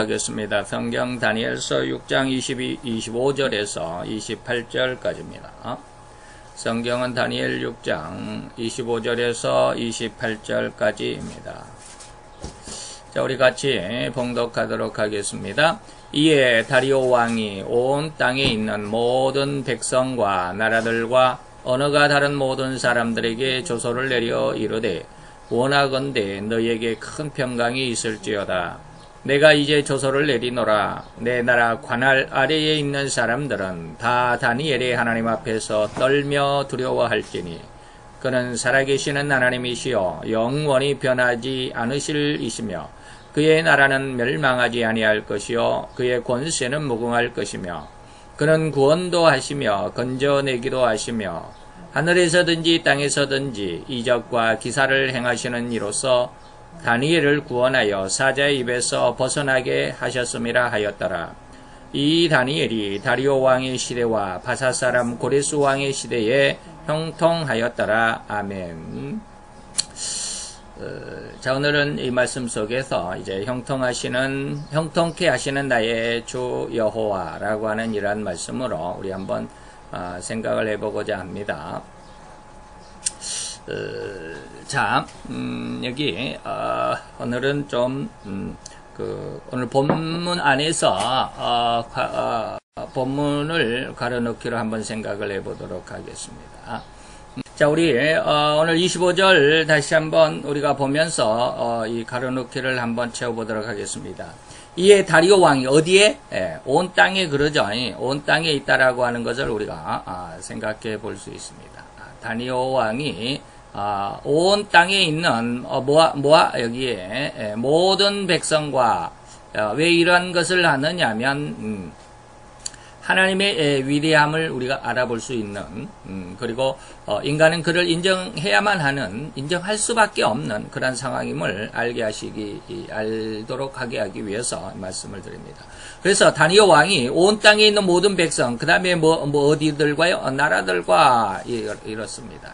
하겠습니다. 성경 다니엘서 6장 25절에서 28절까지입니다. 성경은 다니엘 6장 25절에서 28절까지입니다. 자, 우리 같이 봉독하도록 하겠습니다. 이에 다리오 왕이 온 땅에 있는 모든 백성과 나라들과 언어가 다른 모든 사람들에게 조서를 내려 이르되 원하건대 너희에게 큰 평강이 있을지어다. 내가 이제 조서를 내리노라. 내 나라 관할 아래에 있는 사람들은 다 다니엘의 하나님 앞에서 떨며 두려워할지니 그는 살아계시는 하나님이시여 영원히 변하지 않으실 이시며 그의 나라는 멸망하지 아니할 것이요 그의 권세는 무궁할 것이며 그는 구원도 하시며 건져내기도 하시며 하늘에서든지 땅에서든지 이적과 기사를 행하시는 이로써 다니엘을 구원하여 사자의 입에서 벗어나게 하셨음이라 하였더라. 이 다니엘이 다리오 왕의 시대와 바사 사람 고레스 왕의 시대에 형통하였더라. 아멘. 자, 오늘은 이 말씀 속에서 이제 형통케 하시는 나의 주 여호와라고 하는 이러한 말씀으로 우리 한번 생각을 해보고자 합니다. 자, 여기 오늘은 좀 오늘 본문 안에서 본문을 가려놓기로 한번 생각을 해보도록 하겠습니다. 자, 우리 오늘 25절 다시 한번 우리가 보면서 이 가려놓기를 한번 채워보도록 하겠습니다. 이에 다리오 왕이 어디에? 온 땅에 그러죠. 온 땅에 있다라고 하는 것을 우리가 생각해 볼 수 있습니다. 다리오 왕이 온 땅에 있는 여기에 모든 백성과 왜 이러한 것을 하느냐면 하나님의 위대함을 우리가 알아볼 수 있는 그리고 인간은 그를 인정할 수밖에 없는 그런 상황임을 알도록 하게 하기 위해서 말씀을 드립니다. 그래서 다니엘 왕이 온 땅에 있는 모든 백성, 그 다음에 어디들과요? 나라들과 이렇습니다.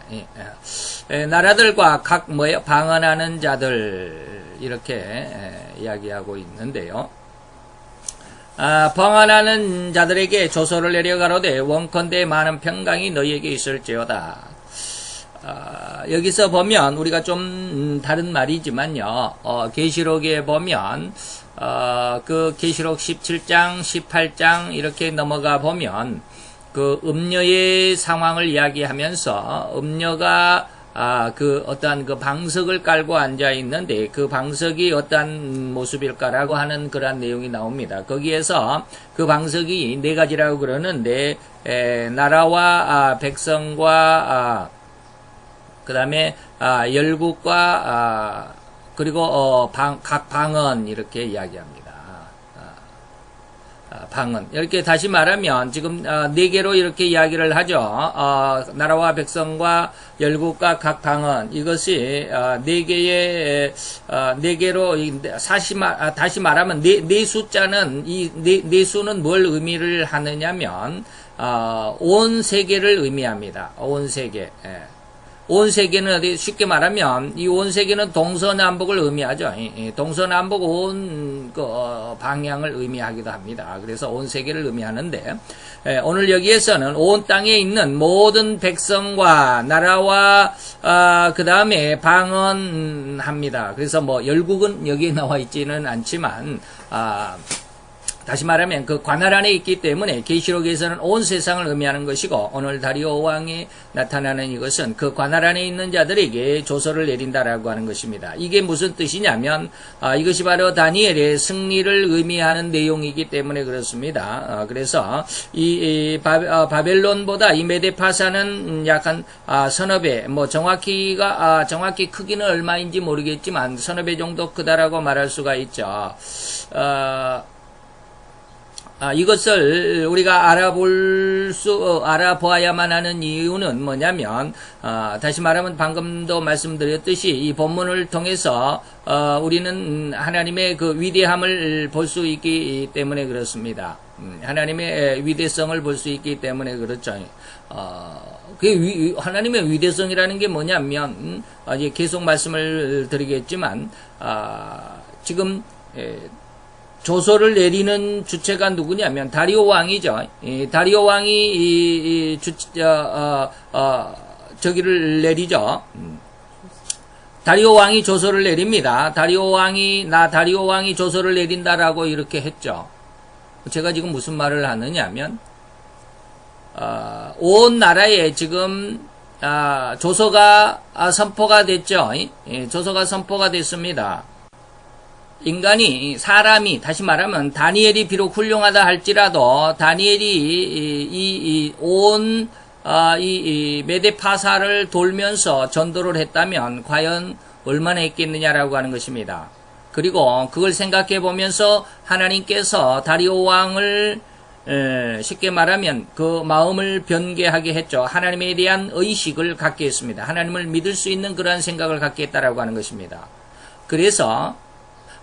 나라들과 각 방언하는 자들 이렇게 이야기하고 있는데요. 방언하는 자들에게 조서를 내려가로되 원컨대 많은 평강이 너희에게 있을지어다. 여기서 보면 우리가 좀 다른 말이지만요. 계시록에 보면 그 계시록 17장, 18장 이렇게 넘어가 보면 그 음녀의 상황을 이야기하면서 음녀가 어떠한 그 방석을 깔고 앉아 있는데 그 방석이 어떠한 모습일까라고 하는 그러한 내용이 나옵니다. 거기에서 그 방석이 네 가지라고 그러는데, 나라와, 백성과, 그 다음에, 열국과, 그리고, 각 방언, 이렇게 이야기합니다. 방언. 이렇게 다시 말하면 지금 네 개로 이렇게 이야기를 하죠. 나라와 백성과 열국과 각 방언. 이것이 네 개로 다시 말하면 네 숫자는 네 수는 뭘 의미를 하느냐면 온 세계를 의미합니다. 온 세계. 온 세계는 어디 쉽게 말하면 이 온 세계는 동서남북을 의미하죠. 동서남북 온 방향을 의미하기도 합니다. 그래서 온 세계를 의미하는데 오늘 여기에서는 온 땅에 있는 모든 백성과 나라와 그 다음에 방언합니다. 그래서 열국은 여기에 나와 있지는 않지만 다시 말하면 그 관할 안에 있기 때문에 계시록에서는 온 세상을 의미하는 것이고 오늘 다리오 왕이 나타나는 이것은 그 관할 안에 있는 자들에게 조서를 내린다라고 하는 것입니다. 이게 무슨 뜻이냐면 이것이 바로 다니엘의 승리를 의미하는 내용이기 때문에 그렇습니다. 그래서 이 바벨론보다 이 메데파사는 약간 서너 배, 정확히 크기는 얼마인지 모르겠지만 서너 배 정도 크다라고 말할 수가 있죠. 이것을 우리가 알아보아야만 하는 이유는 뭐냐면, 다시 말하면 방금도 말씀드렸듯이 이 본문을 통해서, 우리는 하나님의 그 위대함을 볼 수 있기 때문에 그렇습니다. 하나님의 위대성을 볼 수 있기 때문에 그렇죠. 하나님의 위대성이라는 게 뭐냐면, 이제 계속 말씀을 드리겠지만, 지금, 조서를 내리는 주체가 누구냐면 다리오 왕이죠. 다리오 왕이 저기를 내리죠. 다리오 왕이 조서를 내립니다. 다리오 왕이 조서를 내린다라고 이렇게 했죠. 제가 지금 무슨 말을 하느냐면, 온 나라에 지금, 조서가 선포가 됐죠. 조서가 선포가 됐습니다. 사람이, 다시 말하면, 다니엘이 비록 훌륭하다 할지라도, 다니엘이 메데파사를 돌면서 전도를 했다면, 과연 얼마나 했겠느냐라고 하는 것입니다. 그리고 그걸 생각해 보면서 하나님께서 다리오 왕을 쉽게 말하면 그 마음을 변개하게 했죠. 하나님에 대한 의식을 갖게 했습니다. 하나님을 믿을 수 있는 그러한 생각을 갖게 했다라고 하는 것입니다. 그래서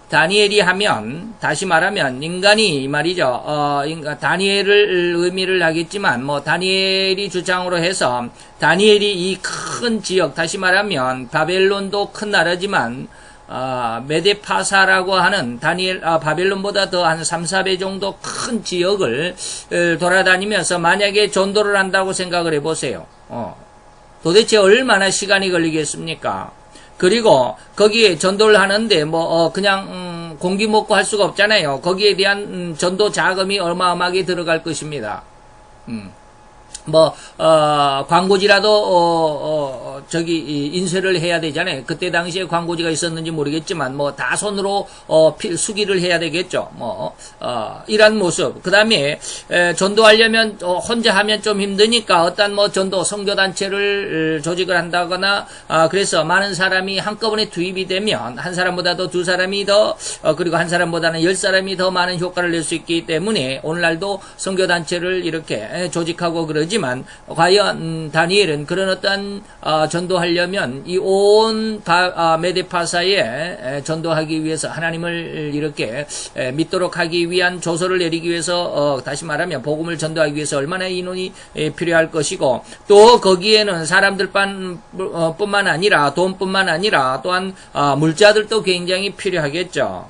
다니엘이 하면, 다시 말하면 인간이 말이죠. 다니엘을 의미를 하겠지만 다니엘이 주장으로 해서 다니엘이 이 큰 지역, 다시 말하면 바벨론도 큰 나라지만 메데파사라고 하는 바벨론보다 더 한 3, 4배 정도 큰 지역을 돌아다니면서 만약에 전도를 한다고 생각을 해보세요. 도대체 얼마나 시간이 걸리겠습니까? 그리고 거기에 전도를 하는데 그냥 공기 먹고 할 수가 없잖아요. 거기에 대한 전도 자금이 어마어마하게 들어갈 것입니다. 광고지라도, 인쇄를 해야 되잖아요. 그때 당시에 광고지가 있었는지 모르겠지만, 다 손으로, 수기를 해야 되겠죠. 이런 모습. 그 다음에, 전도하려면, 혼자 하면 좀 힘드니까, 전도 선교단체를 조직을 한다거나, 그래서 많은 사람이 한꺼번에 투입이 되면, 한 사람보다도 두 사람이 더, 그리고 한 사람보다는 10사람이 더 많은 효과를 낼 수 있기 때문에, 오늘날도 선교단체를 이렇게 조직하고 그러지, 과연 다니엘은 그런 어떤 전도하려면 이 온 메데파사에 전도하기 위해서 하나님을 이렇게 믿도록 하기 위한 조서를 내리기 위해서 다시 말하면 복음을 전도하기 위해서 얼마나 인원이 필요할 것이고, 또 거기에는 사람들 뿐만 아니라 돈뿐만 아니라 또한 물자들도 굉장히 필요하겠죠.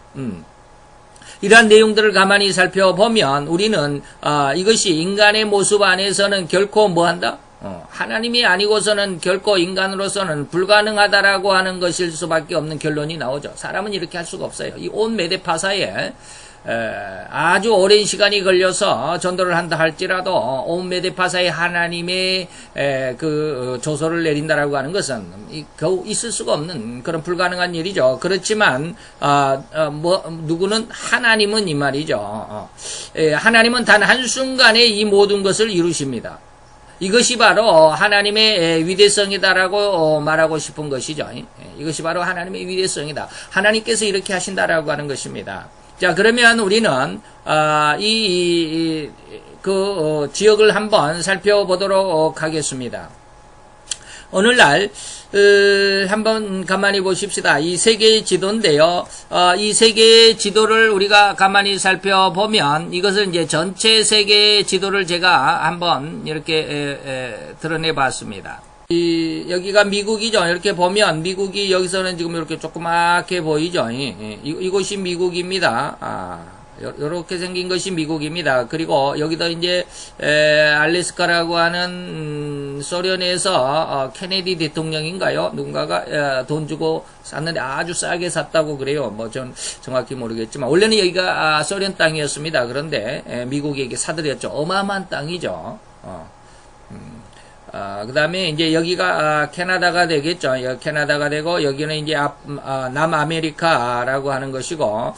이러한 내용들을 가만히 살펴보면 우리는 이것이 인간의 모습 안에서는 결코 뭐한다? 하나님이 아니고서는 결코 인간으로서는 불가능하다라고 하는 것일 수밖에 없는 결론이 나오죠. 사람은 이렇게 할 수가 없어요. 이 온 메데파사에 아주 오랜 시간이 걸려서 전도를 한다 할지라도 온 메데파사에 하나님의 그 조서를 내린다라고 하는 것은 겨우 있을 수가 없는 그런 불가능한 일이죠. 그렇지만 누구는 하나님은 이 말이죠. 하나님은 단 한순간에 이 모든 것을 이루십니다. 이것이 바로 하나님의 위대성이다라고 말하고 싶은 것이죠. 이것이 바로 하나님의 위대성이다. 하나님께서 이렇게 하신다라고 하는 것입니다. 자, 그러면 우리는 지역을 한번 살펴보도록 하겠습니다. 오늘날 한번 가만히 보십시다. 이 세계의 지도인데요. 이 세계의 지도를 우리가 가만히 살펴보면 이것은 이제 전체 세계의 지도를 제가 한번 이렇게 드러내 봤습니다. 여기가 미국이죠. 이렇게 보면 미국이 여기서는 지금 이렇게 조그맣게 보이죠. 이곳이 미국입니다. 이렇게 생긴 것이 미국입니다. 그리고 여기도 이제 알래스카라고 하는 소련에서 케네디 대통령인가요? 누군가가 돈 주고 샀는데 아주 싸게 샀다고 그래요. 전 정확히 모르겠지만 원래는 여기가 소련 땅이었습니다. 그런데 미국에게 사들였죠. 어마어마한 땅이죠. 그 다음에 이제 여기가 캐나다가 되겠죠. 캐나다가 되고 여기는 이제 남아메리카라고 하는 것이고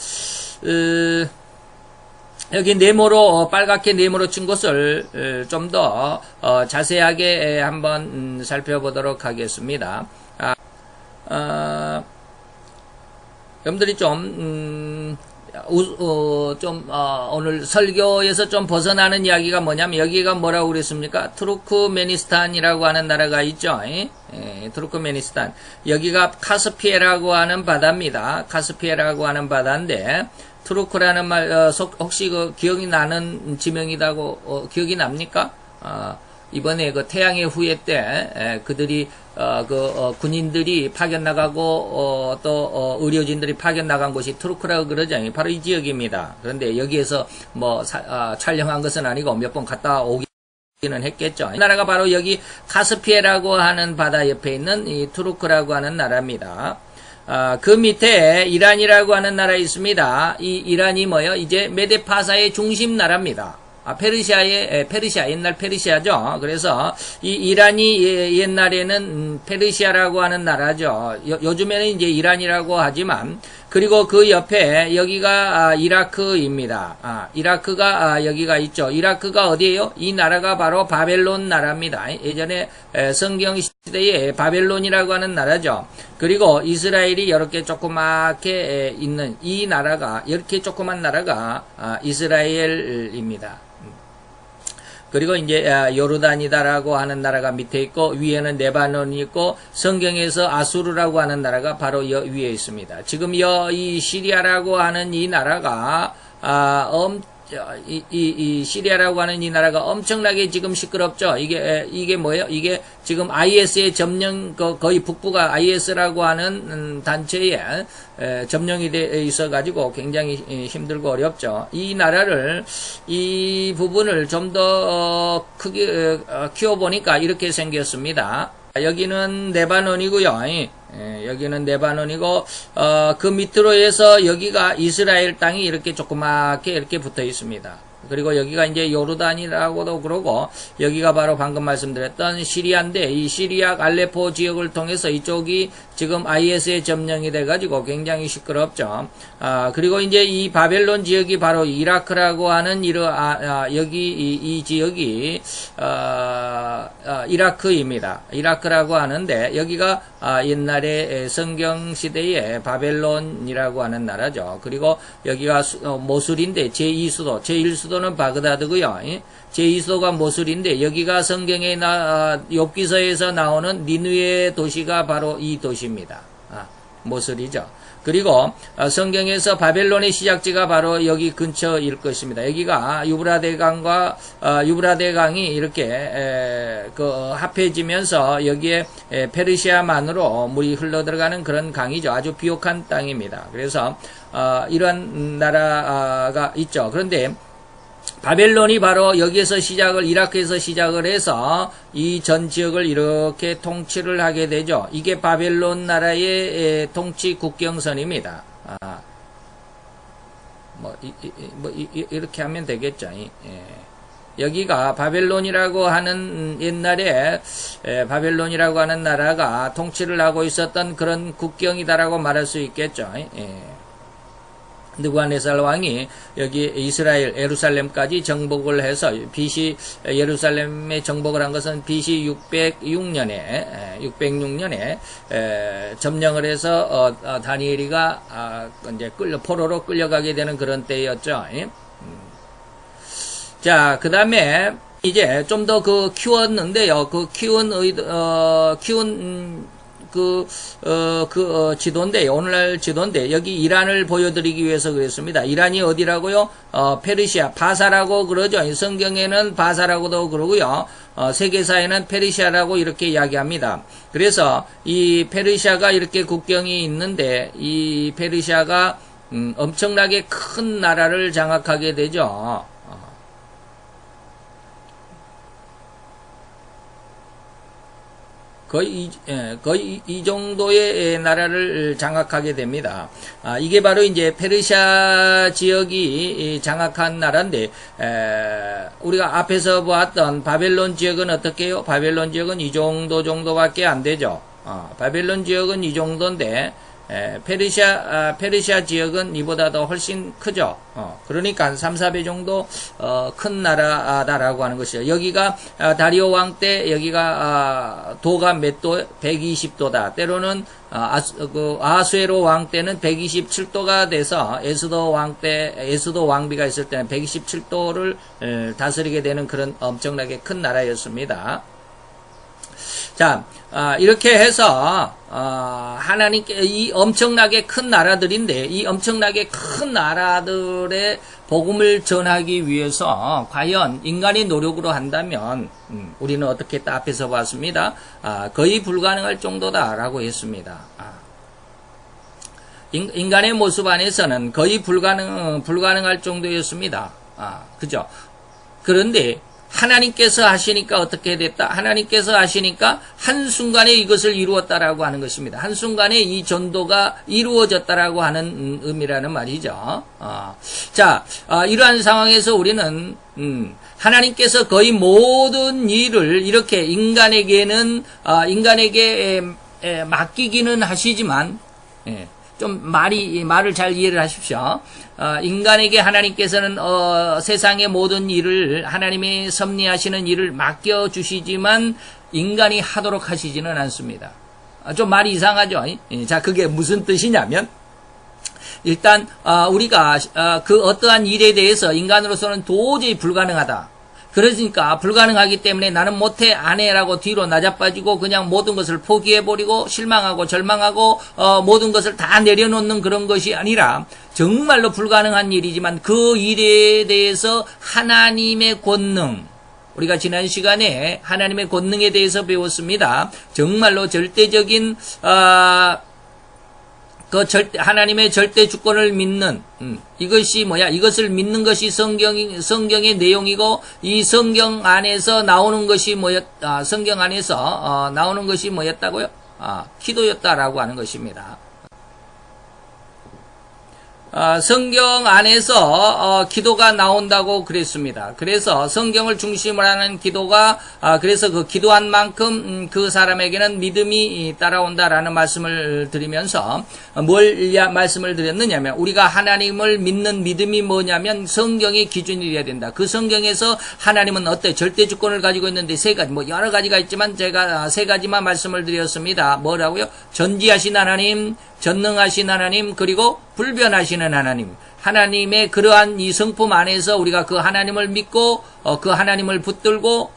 여기 네모로 빨갛게 네모로 친 것을 좀 더 자세하게 한번 살펴보도록 하겠습니다. 여러분들이 오늘 설교에서 좀 벗어나는 이야기가 뭐냐면 여기가 뭐라고 그랬습니까? 투르크메니스탄이라고 하는 나라가 있죠. 투르크메니스탄. 여기가 카스피해라고 하는 바다입니다. 카스피해라고 하는 바다인데 투르크라는 말 혹시 기억이 나는 지명이라고 기억이 납니까? 이번에 그 태양의 후예 때 그들이 군인들이 파견 나가고 또 의료진들이 파견 나간 곳이 투르크라고 그러잖아요. 바로 이 지역입니다. 그런데 여기에서 뭐 촬영한 것은 아니고 몇 번 갔다 오기는 했겠죠. 이 나라가 바로 여기 카스피해라고 하는 바다 옆에 있는 이 투르크라고 하는 나라입니다. 그 밑에 이란이라고 하는 나라 있습니다. 이 이란이 뭐요? 이제 메데파사의 중심 나라입니다. 페르시아, 옛날 페르시아죠. 그래서 이 이란이 옛날에는 페르시아라고 하는 나라죠. 요즘에는 이제 이란이라고 하지만, 그리고 그 옆에 여기가 이라크입니다. 이라크가 여기가 있죠. 이라크가 어디예요? 이 나라가 바로 바벨론 나라입니다. 예전에 성경 시대에 바벨론이라고 하는 나라죠. 그리고 이스라엘이 이렇게 조그맣게 있는 이 나라가, 이렇게 조그만 나라가 이스라엘입니다. 그리고 이제 요르단이다라고 하는 나라가 밑에 있고, 위에는 레바논이 있고, 성경에서 아수르라고 하는 나라가 바로 위에 있습니다. 지금 이 시리아라고 하는 이 나라가 이 시리아라고 하는 이 나라가 엄청나게 지금 시끄럽죠. 이게 뭐예요? 이게 지금 IS의 점령, 거의 북부가 IS라고 하는 단체에 점령이 돼 있어가지고 굉장히 힘들고 어렵죠. 이 나라를, 이 부분을 좀 더 크게 키워보니까 이렇게 생겼습니다. 여기는 레바논이고요. 여기는 레바논이고, 그 밑으로 해서 여기가 이스라엘 땅이 이렇게 조그맣게 이렇게 붙어 있습니다. 그리고 여기가 이제 요르단이라고도 그러고, 여기가 바로 방금 말씀드렸던 시리아인데, 이 시리아 알레포 지역을 통해서 이쪽이 지금 IS에 점령이 돼가지고 굉장히 시끄럽죠. 그리고 이제 이 바벨론 지역이 바로 이라크라고 하는 여기 이 지역이 이라크입니다. 이라크라고 하는데, 여기가 옛날에 성경 시대에 바벨론이라고 하는 나라죠. 그리고 여기가 모술인데 제2수도, 제1수도는 바그다드고요. 제2수도가 모술인데, 여기가 성경에 욥기서에서 나오는 니느웨 도시가 바로 이 도시입니다. 모술이죠. 그리고 성경에서 바벨론의 시작지가 바로 여기 근처일 것입니다. 여기가 유브라데 강이 이렇게 합해지면서 여기에 페르시아만으로 물이 흘러들어가는 그런 강이죠. 아주 비옥한 땅입니다. 그래서 이런 나라가 있죠. 그런데 바벨론이 바로 여기에서 이라크에서 시작을 해서 이 전 지역을 이렇게 통치를 하게 되죠. 이게 바벨론 나라의 통치 국경선입니다. 이렇게 하면 되겠죠. 여기가 바벨론이라고 하는 옛날에 바벨론이라고 하는 나라가 통치를 하고 있었던 그런 국경이다라고 말할 수 있겠죠. 느부갓네살 왕이 여기 이스라엘 예루살렘까지 정복을 해서 BC 예루살렘에 정복을 한 것은 BC 606년에 점령을 해서 다니엘이가 이제 포로로 끌려가게 되는 그런 때였죠. 자, 그다음에 이제 좀 더 키웠는데요. 지도인데, 오늘날 지도인데, 여기 이란을 보여드리기 위해서 그랬습니다. 이란이 어디라고요? 페르시아, 바사라고 그러죠. 성경에는 바사라고도 그러고요. 세계사에는 페르시아라고 이렇게 이야기합니다. 그래서 이 페르시아가 이렇게 국경이 있는데, 이 페르시아가 엄청나게 큰 나라를 장악하게 되죠. 거의 이 정도의 나라를 장악하게 됩니다. 이게 바로 이제 페르시아 지역이 장악한 나라인데, 우리가 앞에서 보았던 바벨론 지역은 어떻게 해요? 바벨론 지역은 이 정도밖에 안 되죠. 바벨론 지역은 이 정도인데, 페르시아 지역은 이보다 더 훨씬 크죠. 그러니까 3-4배 정도 큰 나라다라고 하는 것이죠. 여기가 다리오 왕 때 여기가 도가 몇 도? 120도다. 때로는 아하수에로 왕 때는 127도가 돼서 에스도 왕비가 있을 때는 127도를 다스리게 되는 그런 엄청나게 큰 나라였습니다. 자, 이렇게 해서 하나님께 이 엄청나게 큰 나라들인데, 이 엄청나게 큰 나라들의 복음을 전하기 위해서 과연 인간의 노력으로 한다면 우리는 어떻게 했다 앞에서 봤습니다. 거의 불가능할 정도다라고 했습니다. 인간의 모습 안에서는 거의 불가능할 정도였습니다. 그죠? 그런데 하나님께서 하시니까 어떻게 됐다? 하나님께서 하시니까 한순간에 이것을 이루었다라고 하는 것입니다. 한순간에 이 전도가 이루어졌다라고 하는 의미라는 말이죠. 자, 이러한 상황에서 우리는, 하나님께서 거의 모든 일을 이렇게 인간에게 맡기기는 하시지만, 좀 말을 잘 이해를 하십시오. 인간에게 하나님께서는 세상의 모든 일을 하나님의 섭리하시는 일을 맡겨주시지만 인간이 하도록 하시지는 않습니다. 좀 말이 이상하죠? 자, 그게 무슨 뜻이냐면 일단 우리가 그 어떠한 일에 대해서 인간으로서는 도저히 불가능하다. 그러니까 불가능하기 때문에 나는 못해 안 해라고 뒤로 낮아빠지고 그냥 모든 것을 포기해버리고 실망하고 절망하고 모든 것을 다 내려놓는 그런 것이 아니라 정말로 불가능한 일이지만 그 일에 대해서 하나님의 권능, 우리가 지난 시간에 하나님의 권능에 대해서 배웠습니다. 정말로 절대적인 하나님의 절대 주권을 믿는, 이것이 뭐야? 이것을 믿는 것이 성경의 내용이고, 이 성경 안에서 나오는 것이 성경 안에서, 나오는 것이 뭐였다고요? 기도였다라고 하는 것입니다. 성경 안에서 기도가 나온다고 그랬습니다. 그래서 성경을 중심으로 하는 기도가 그래서 그 기도한 만큼 그 사람에게는 믿음이 따라온다라는 말씀을 드리면서 말씀을 드렸느냐면 우리가 하나님을 믿는 믿음이 뭐냐면 성경의 기준이 되어야 된다. 그 성경에서 하나님은 어때? 절대 주권을 가지고 있는데 세 가지 여러 가지가 있지만 제가 세 가지만 말씀을 드렸습니다. 뭐라고요? 전지하신 하나님, 전능하신 하나님, 그리고 불변하시는 하나님. 하나님의 그러한 이 성품 안에서 우리가 그 하나님을 믿고 그 하나님을 붙들고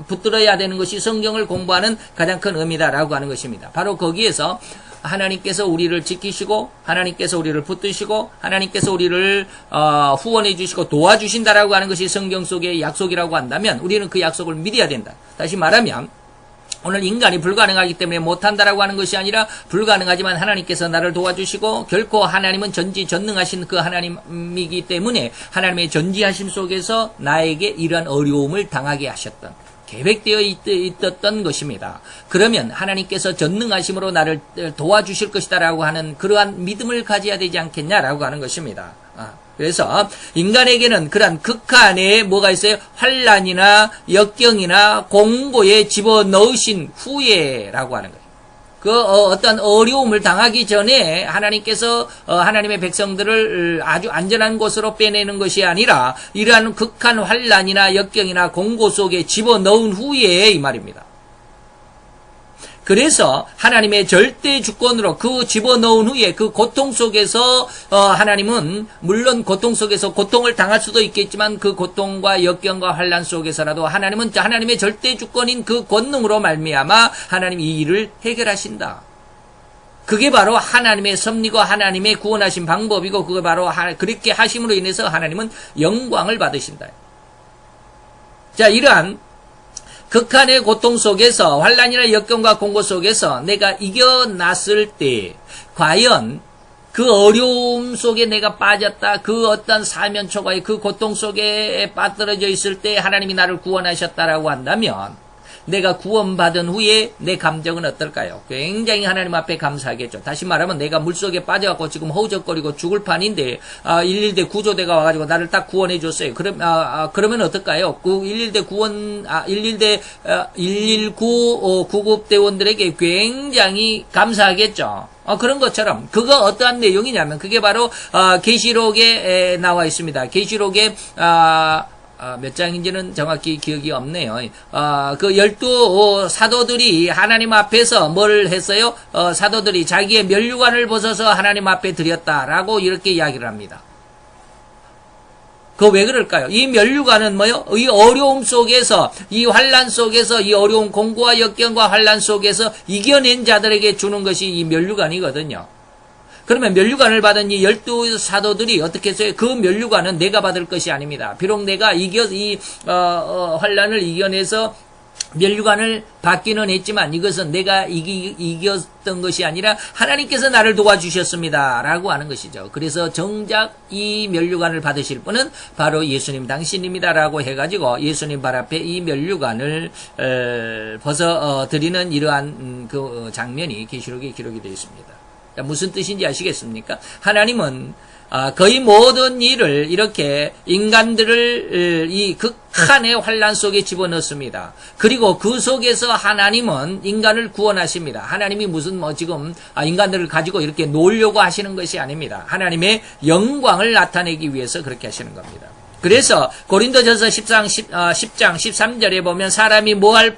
붙들어야 되는 것이 성경을 공부하는 가장 큰 의미다라고 하는 것입니다. 바로 거기에서 하나님께서 우리를 지키시고 하나님께서 우리를 붙드시고 하나님께서 우리를 후원해 주시고 도와주신다라고 하는 것이 성경 속의 약속이라고 한다면 우리는 그 약속을 믿어야 된다. 다시 말하면 오늘 인간이 불가능하기 때문에 못한다라고 하는 것이 아니라 불가능하지만 하나님께서 나를 도와주시고 결코 하나님은 전지전능하신 그 하나님이기 때문에 하나님의 전지하심 속에서 나에게 이러한 어려움을 당하게 하셨던 계획되어 있었던 것입니다. 그러면 하나님께서 전능하심으로 나를 도와주실 것이다라고 하는 그러한 믿음을 가져야 되지 않겠냐라고 하는 것입니다. 그래서 인간에게는 그러한 극한에 뭐가 있어요? 환난이나 역경이나 공고에 집어넣으신 후에라고 하는 거예요. 어떤 어려움을 당하기 전에 하나님께서 하나님의 백성들을 아주 안전한 곳으로 빼내는 것이 아니라 이러한 극한 환난이나 역경이나 공고 속에 집어넣은 후에 이 말입니다. 그래서 하나님의 절대 주권으로 그 집어넣은 후에 그 고통 속에서 하나님은 물론 고통 속에서 고통을 당할 수도 있겠지만 그 고통과 역경과 환난 속에서라도 하나님은 하나님의 절대 주권인 그 권능으로 말미암아 하나님이 이 일을 해결하신다. 그게 바로 하나님의 섭리고 하나님의 구원하신 방법이고 그게 바로 그렇게 하심으로 인해서 하나님은 영광을 받으신다. 자, 이러한 극한의 고통 속에서 환난이나 역경과 공고 속에서 내가 이겨났을 때 과연 그 어려움 속에 내가 빠졌다. 그 어떤 사면초가의 그 고통 속에 빠뜨려져 있을 때 하나님이 나를 구원하셨다라고 한다면 내가 구원받은 후에 내 감정은 어떨까요? 굉장히 하나님 앞에 감사하겠죠. 다시 말하면 내가 물속에 빠져갖고 지금 허우적거리고 죽을 판인데 119대 구조대가 와가지고 나를 딱 구원해 줬어요. 그러면 어떨까요? 그 119 구급대원들에게 굉장히 감사하겠죠. 그런 것처럼 그거 어떠한 내용이냐면 그게 바로 계시록에 나와 있습니다. 계시록에 몇 장인지는 정확히 기억이 없네요. 그 12 사도들이 하나님 앞에서 뭘 했어요? 사도들이 자기의 면류관을 벗어서 하나님 앞에 드렸다라고 이렇게 이야기를 합니다. 왜 그럴까요? 이 면류관은 뭐요? 이 어려움 속에서, 이 환난 속에서, 이 어려운 공고와 역경과 환난 속에서 이겨낸 자들에게 주는 것이 이 면류관이거든요. 그러면 면류관을 받은 이 12사도들이 어떻게 했어요? 그 면류관은 내가 받을 것이 아닙니다. 비록 내가 환란을 이겨내서 면류관을 받기는 했지만 이것은 내가 이겼던 것이 아니라 하나님께서 나를 도와주셨습니다. 라고 하는 것이죠. 그래서 정작 이 면류관을 받으실 분은 바로 예수님 당신입니다. 라고 해가지고 예수님 발 앞에 이 면류관을 벗어드리는 이러한 그 장면이 계시록에 기록이 되어 있습니다. 무슨 뜻인지 아시겠습니까? 하나님은 거의 모든 일을 이렇게 인간들을 이 극한의 환란 속에 집어넣습니다. 그리고 그 속에서 하나님은 인간을 구원하십니다. 하나님이 무슨 지금 인간들을 가지고 이렇게 놀려고 하시는 것이 아닙니다. 하나님의 영광을 나타내기 위해서 그렇게 하시는 겁니다. 그래서 고린도전서 10장 13절에 보면 사람이 뭐할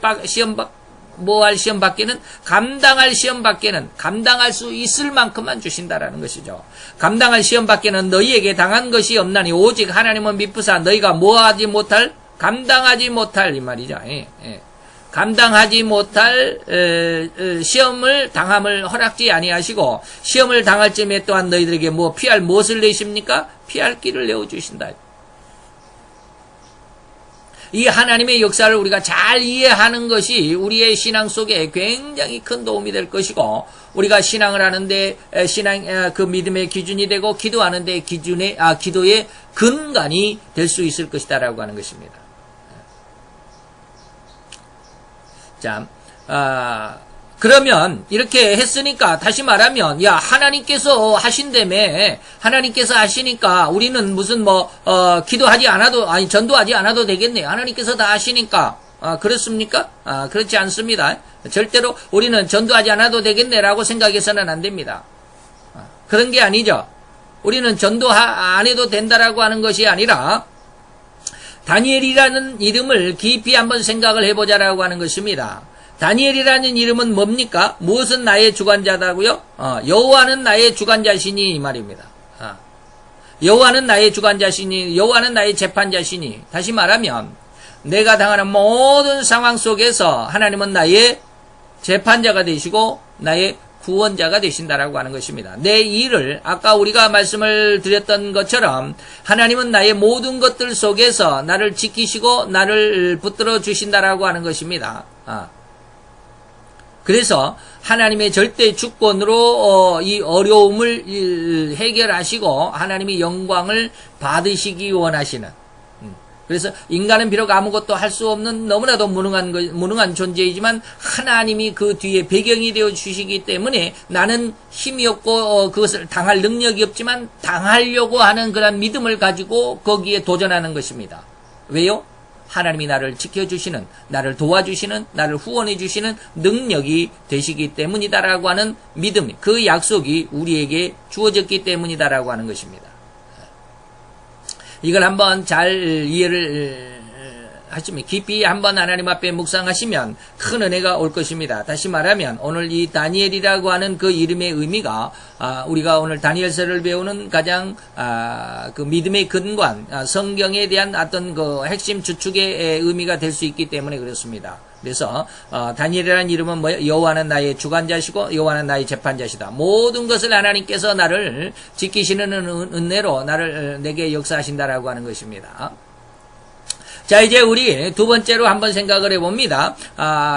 시험 받기는 감당할 시험 받기는 감당할 수 있을 만큼만 주신다라는 것이죠. 감당할 시험 받기는 너희에게 당한 것이 없나니 오직 하나님은 미쁘사 너희가 감당하지 못할 이 말이죠. 감당하지 못할 시험을 당함을 허락지 아니하시고 시험을 당할 쯤에 또한 너희들에게 피할 무엇을 내십니까? 피할 길을 내어 주신다. 이 하나님의 역사를 우리가 잘 이해하는 것이 우리의 신앙 속에 굉장히 큰 도움이 될 것이고, 우리가 신앙을 하는데 그 믿음의 기준이 되고, 기도하는데 기도의 근간이 될 수 있을 것이다라고 하는 것입니다. 자, 그러면 이렇게 했으니까 다시 말하면 하나님께서 하신다며, 하나님께서 하시니까 우리는 무슨 기도하지 않아도 전도하지 않아도 되겠네. 하나님께서 다 하시니까. 그렇습니까? 그렇지 않습니다. 절대로 우리는 전도하지 않아도 되겠네라고 생각해서는 안 됩니다. 그런 게 아니죠. 우리는 전도 안 해도 된다라고 하는 것이 아니라 다니엘이라는 이름을 깊이 한번 생각을 해보자라고 하는 것입니다. 다니엘이라는 이름은 뭡니까? 무엇은 나의 주관자다고요? 여호와는 나의 주관자시니 이 말입니다. 여호와는 나의 주관자시니, 여호와는 나의 재판자시니. 다시 말하면 내가 당하는 모든 상황 속에서 하나님은 나의 재판자가 되시고 나의 구원자가 되신다라고 하는 것입니다. 내 일을 아까 우리가 말씀을 드렸던 것처럼 하나님은 나의 모든 것들 속에서 나를 지키시고 나를 붙들어 주신다라고 하는 것입니다. 그래서 하나님의 절대 주권으로 이 어려움을 해결하시고 하나님이 영광을 받으시기 원하시는, 그래서 인간은 비록 아무것도 할 수 없는 너무나도 무능한 존재이지만 하나님이 그 뒤에 배경이 되어 주시기 때문에 나는 힘이 없고 그것을 당할 능력이 없지만 당하려고 하는 그런 믿음을 가지고 거기에 도전하는 것입니다. 왜요? 하나님이 나를 지켜주시는, 나를 도와주시는, 나를 후원해주시는 능력이 되시기 때문이다라고 하는 믿음, 그 약속이 우리에게 주어졌기 때문이다라고 하는 것입니다. 이걸 한번 잘 이해를 하시면, 깊이 한번 하나님 앞에 묵상하시면 큰 은혜가 올 것입니다. 다시 말하면 오늘 이 다니엘이라고 하는 그 이름의 의미가 우리가 오늘 다니엘서를 배우는 가장 그 믿음의 근간, 성경에 대한 어떤 그 핵심 주축의 의미가 될 수 있기 때문에 그렇습니다. 그래서 다니엘이라는 이름은 여호와는 나의 주관자시고 여호와는 나의 재판자시다. 모든 것을 하나님께서 나를 지키시는 은혜로 내게 역사하신다라고 하는 것입니다. 자, 이제 우리 두 번째로 한번 생각을 해봅니다.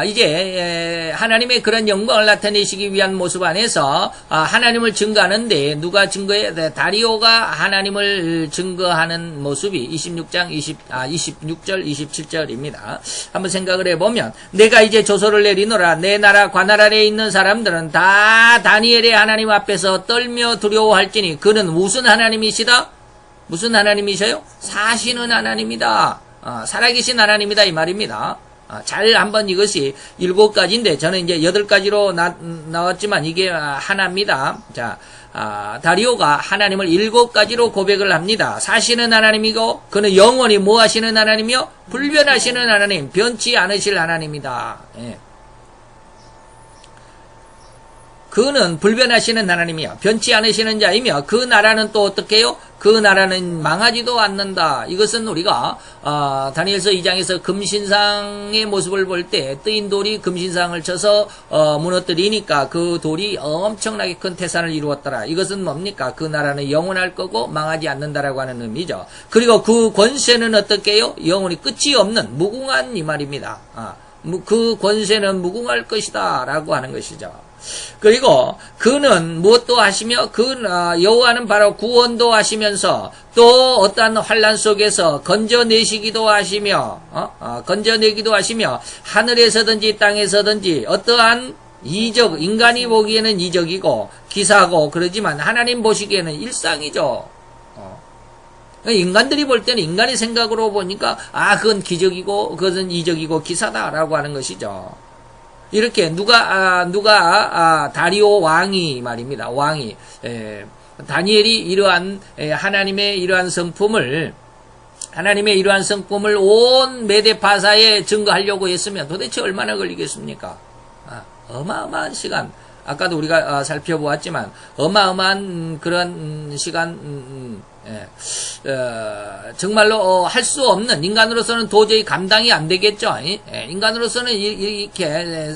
이제 하나님의 그런 영광을 나타내시기 위한 모습 안에서 하나님을 증거하는데 누가 증거해? 다리오가 하나님을 증거하는 모습이 26장 26절 27절입니다. 한번 생각을 해보면, 내가 이제 조서를 내리노라. 내 나라 관할 아래에 있는 사람들은 다 다니엘의 하나님 앞에서 떨며 두려워할지니 그는 무슨 하나님이시다? 무슨 하나님이셔요? 사시는 하나님이다. 살아계신 하나님이다 이 말입니다. 잘 한번 이것이 7가지인데 저는 이제 8가지로 나왔지만 이게 하나입니다. 자, 다리오가 하나님을 7가지로 고백을 합니다. 사시는 하나님이고 그는 영원히 뭐 하시는 하나님이요? 불변하시는 하나님, 변치 않으실 하나님이다. 예. 그는 불변하시는 하나님이요, 변치 않으시는 자이며 그 나라는 또 어떻게 해요? 그 나라는 망하지도 않는다. 이것은 우리가 다니엘서 2장에서 금신상의 모습을 볼 때 뜨인 돌이 금신상을 쳐서 무너뜨리니까 그 돌이 엄청나게 큰 태산을 이루었더라. 이것은 뭡니까? 그 나라는 영원할 거고 망하지 않는다라고 하는 의미죠. 그리고 그 권세는 어떻게 해요? 영원히 끝이 없는 무궁한 이 말입니다. 그 권세는 무궁할 것이다 라고 하는 것이죠. 그리고 그는 무엇도 하시며 여호와는 바로 구원도 하시면서 또 어떠한 환난 속에서 건져내시기도 하시며 건져내기도 하시며 하늘에서든지 땅에서든지 어떠한 이적, 인간이 보기에는 이적이고 기사고 그러지만 하나님 보시기에는 일상이죠. 인간들이 볼 때는 인간의 생각으로 보니까 그건 기적이고 그것은 이적이고 기사다라고 하는 것이죠. 이렇게 누가 다리오 왕이 말입니다. 왕이 다니엘이 이러한 하나님의 이러한 성품을 온 메대 바사에 증거하려고 했으면 도대체 얼마나 걸리겠습니까? 어마어마한 시간. 아까도 우리가 살펴보았지만 어마어마한 그런 시간. 정말로 할 수 없는, 인간으로서는 도저히 감당이 안 되겠죠. 인간으로서는 이렇게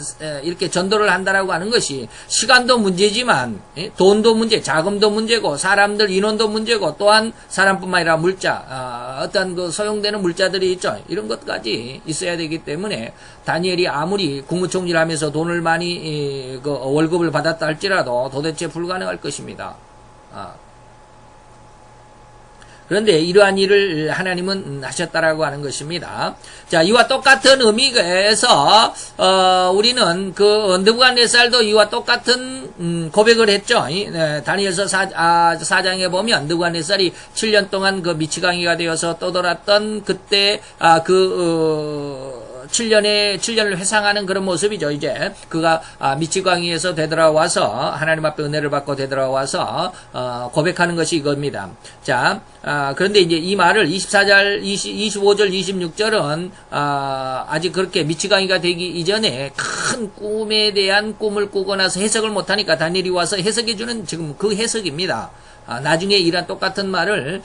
전도를 한다라고 하는 것이 시간도 문제지만 돈도 문제, 자금도 문제고 사람들 인원도 문제고 또한 사람뿐만 아니라 물자, 어떤 그 소용되는 물자들이 있죠. 이런 것까지 있어야 되기 때문에 다니엘이 아무리 국무총리를 하면서 돈을 많이 월급을 받았다 할지라도 도대체 불가능할 것입니다. 그런데 이러한 일을 하나님은 하셨다라고 하는 것입니다. 자, 이와 똑같은 의미에서 우리는 느부갓네살도 이와 똑같은 고백을 했죠. 다니엘서 4장에 보면 느부갓네살이 7년 동안 그 미치광이가 되어서 떠돌았던 그때 7년을 회상하는 그런 모습이죠. 이제 그가 미치광이에서 되돌아와서 하나님 앞에 은혜를 받고 되돌아와서 고백하는 것이 이겁니다. 자, 그런데 이제 이 말을 25절, 26절은 아직 그렇게 미치광이가 되기 이전에 큰 꿈에 대한 꿈을 꾸고 나서 해석을 못하니까 다니엘이 와서 해석해주는 지금 그 해석입니다. 나중에 이런 똑같은 말을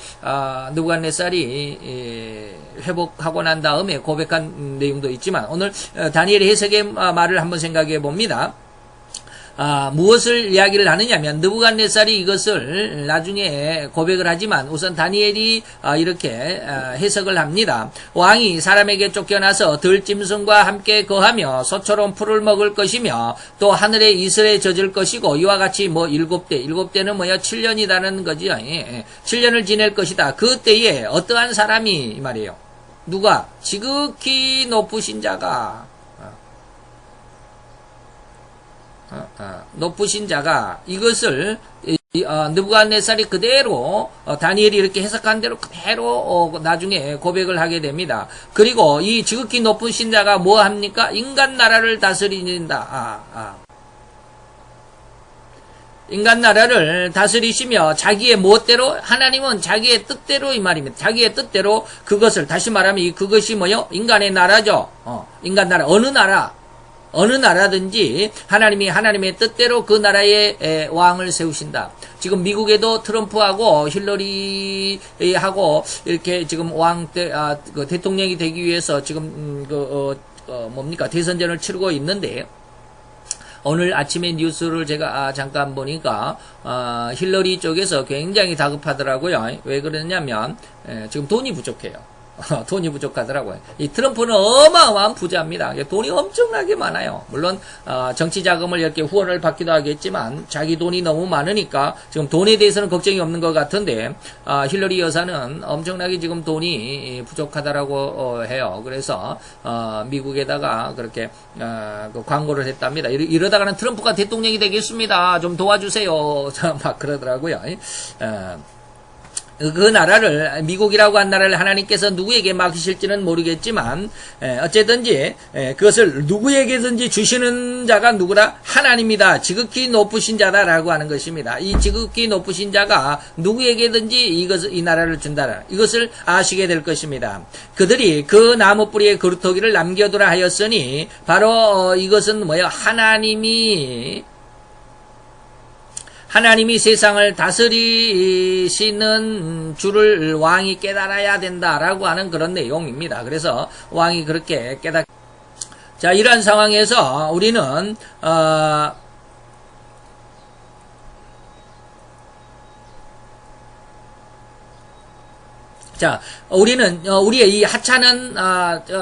느부갓네살이 회복하고 난 다음에 고백한 내용도 있지만 오늘 다니엘의 해석의 말을 한번 생각해 봅니다. 무엇을 이야기를 하느냐면 느부갓네살이 이것을 나중에 고백을 하지만 우선 다니엘이 이렇게 해석을 합니다. 왕이 사람에게 쫓겨나서 들짐승과 함께 거하며 소처럼 풀을 먹을 것이며 또 하늘에 이슬에 젖을 것이고 이와 같이 7대는 뭐야? 7년이라는 거지요. 7년을 지낼 것이다. 그때에 어떠한 사람이 말이에요. 누가? 지극히 높으신 자가 높으신 자가 이것을 느부갓네살이 그대로 다니엘이 이렇게 해석한 대로 그대로 나중에 고백을 하게 됩니다. 그리고 이 지극히 높으신 자가 뭐 합니까? 인간 나라를 다스린다. 인간 나라를 다스리시며 자기의 무엇대로 하나님은 자기의 뜻대로 이 말입니다. 자기의 뜻대로 그것을 다시 말하면 그것이 뭐요? 인간의 나라죠. 인간 나라 어느 나라든지 하나님의 뜻대로 그 나라의 왕을 세우신다. 지금 미국에도 트럼프하고 힐러리하고 이렇게 지금 그 대통령이 되기 위해서 지금 대선전을 치르고 있는데 오늘 아침에 뉴스를 제가 잠깐 보니까 힐러리 쪽에서 굉장히 다급하더라고요. 왜 그러냐면 지금 돈이 부족해요. 돈이 부족하더라고요. 이 트럼프는 어마어마한 부자입니다. 돈이 엄청나게 많아요. 물론 정치 자금을 이렇게 후원을 받기도 하겠지만 자기 돈이 너무 많으니까 지금 돈에 대해서는 걱정이 없는 것 같은데 힐러리 여사는 엄청나게 지금 돈이 부족하다라고 해요. 그래서 미국에다가 그렇게 그 광고를 했답니다. 이러다가는 트럼프가 대통령이 되겠습니다. 좀 도와주세요. 막 그러더라고요. 그 나라를 미국이라고 한 나라를 하나님께서 누구에게 맡기실지는 모르겠지만 어쨌든지 그것을 누구에게든지 주시는 자가 누구라? 하나님이다. 지극히 높으신 자다라고 하는 것입니다. 이 지극히 높으신 자가 누구에게든지 이 나라를 준다. 이것을 아시게 될 것입니다. 그들이 그 나무 뿌리에 그루터기를 남겨두라 하였으니 바로 이것은 뭐예요? 하나님이 세상을 다스리시는 줄을 왕이 깨달아야 된다라고 하는 그런 내용입니다. 그래서 왕이 그렇게 자, 이러한 상황에서 우리는 자, 우리는 우리의 이 하찮은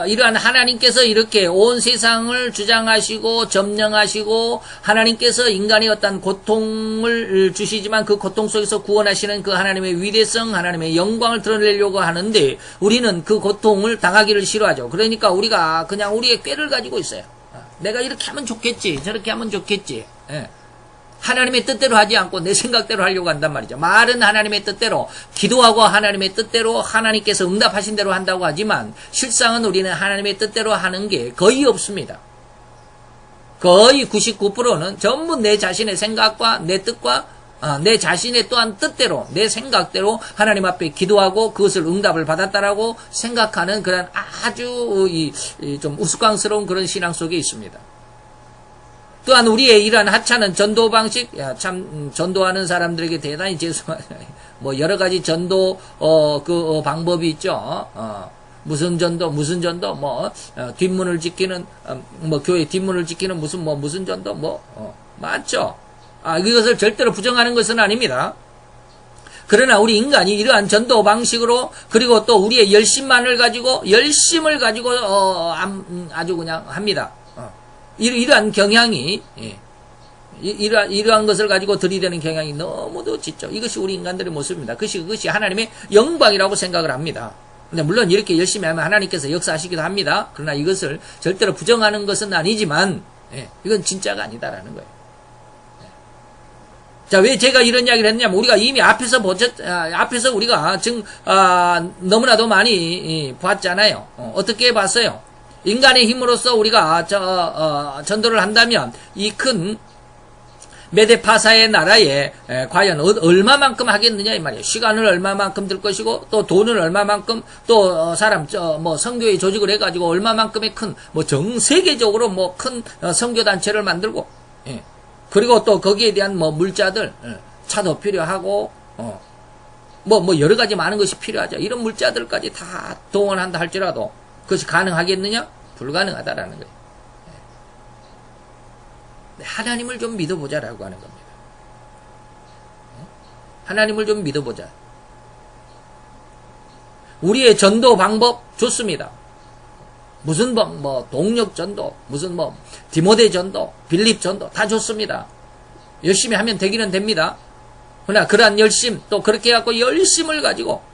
이러한 하나님께서 이렇게 온 세상을 주장하시고 점령하시고 하나님께서 인간의 어떤 고통을 주시지만 그 고통 속에서 구원하시는 그 하나님의 위대성, 하나님의 영광을 드러내려고 하는데 우리는 그 고통을 당하기를 싫어하죠. 그러니까 우리가 그냥 우리의 꾀를 가지고 있어요. 내가 이렇게 하면 좋겠지, 저렇게 하면 좋겠지. 예. 하나님의 뜻대로 하지 않고 내 생각대로 하려고 한단 말이죠. 말은 하나님의 뜻대로, 기도하고 하나님의 뜻대로 하나님께서 응답하신 대로 한다고 하지만 실상은 우리는 하나님의 뜻대로 하는 게 거의 없습니다. 거의 99%는 전부 내 자신의 생각과 내 뜻과 내 자신의 또한 뜻대로, 내 생각대로 하나님 앞에 기도하고 그것을 응답을 받았다라고 생각하는 그런 아주 좀 우스꽝스러운 그런 신앙 속에 있습니다. 또한 우리의 이러한 하찮은 전도 방식, 전도하는 사람들에게 대단히 죄송합니다. 뭐 여러 가지 전도 방법이 있죠. 무슨 전도, 뒷문을 지키는 교회 뒷문을 지키는 무슨 전도 많죠. 이것을 절대로 부정하는 것은 아닙니다. 그러나 우리 인간이 이러한 전도 방식으로 그리고 또 우리의 열심을 가지고 아주 그냥 합니다. 이러한 경향이, 이러한 것을 가지고 들이대는 경향이 너무도 짙죠. 이것이 우리 인간들의 모습입니다. 그것이 하나님의 영광이라고 생각을 합니다. 근데 물론 이렇게 열심히 하면 하나님께서 역사하시기도 합니다. 그러나 이것을 절대로 부정하는 것은 아니지만, 이건 진짜가 아니다라는 거예요. 자, 왜 제가 이런 이야기를 했냐면, 우리가 이미 앞에서 우리가 너무나도 많이 봤잖아요. 어떻게 봤어요? 인간의 힘으로써 우리가 전도를 한다면 이 큰 메데파사의 나라에 과연 얼마만큼 하겠느냐 이 말이에요. 시간을 얼마만큼 들 것이고 또 돈을 얼마만큼 또 선교회 조직을 해가지고 얼마만큼의 큰 전 세계적으로 큰 선교 단체를 만들고 그리고 또 거기에 대한 물자들 차도 필요하고 여러 가지 많은 것이 필요하죠. 이런 물자들까지 다 동원한다 할지라도 그것이 가능하겠느냐? 불가능하다라는 거예요. 하나님을 좀 믿어보자라고 하는 겁니다. 하나님을 좀 믿어보자. 우리의 전도 방법 좋습니다. 무슨 동력 전도, 무슨 디모데 전도, 빌립 전도 다 좋습니다. 열심히 하면 되기는 됩니다. 그러나 그러한 열심, 또 그렇게 해갖고 열심을 가지고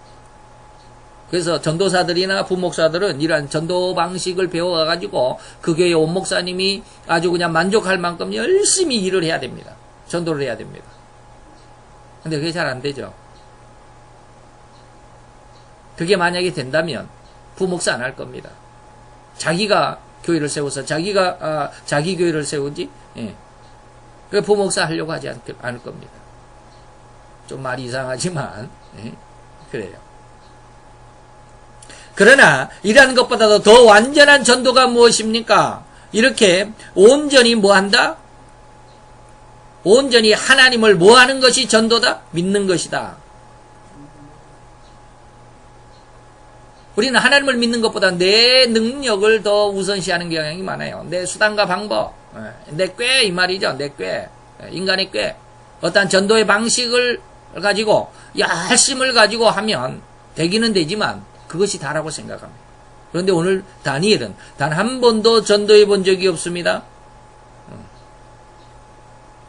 그래서 전도사들이나 부목사들은 이러한 전도 방식을 배워가지고 그 교회 온 목사님이 아주 그냥 만족할 만큼 열심히 일을 해야 됩니다. 전도를 해야 됩니다. 근데 그게 잘 안 되죠. 그게 만약에 된다면 부목사 안 할 겁니다. 자기가 교회를 세워서 자기가 자기 교회를 세우지 그 부목사 하려고 하지 않을 겁니다. 좀 말이 이상하지만 그래요. 그러나 이러한 것보다도 더 완전한 전도가 무엇입니까? 이렇게 온전히 뭐한다? 온전히 하나님을 뭐하는 것이 전도다? 믿는 것이다. 우리는 하나님을 믿는 것보다 내 능력을 더 우선시하는 경향이 많아요. 내 수단과 방법, 내 꾀 이 말이죠. 내 꾀, 인간의 꾀. 어떤 전도의 방식을 가지고 열심을 가지고 하면 되기는 되지만 그것이 다라고 생각합니다. 그런데 오늘 다니엘은 단 한 번도 전도해 본 적이 없습니다.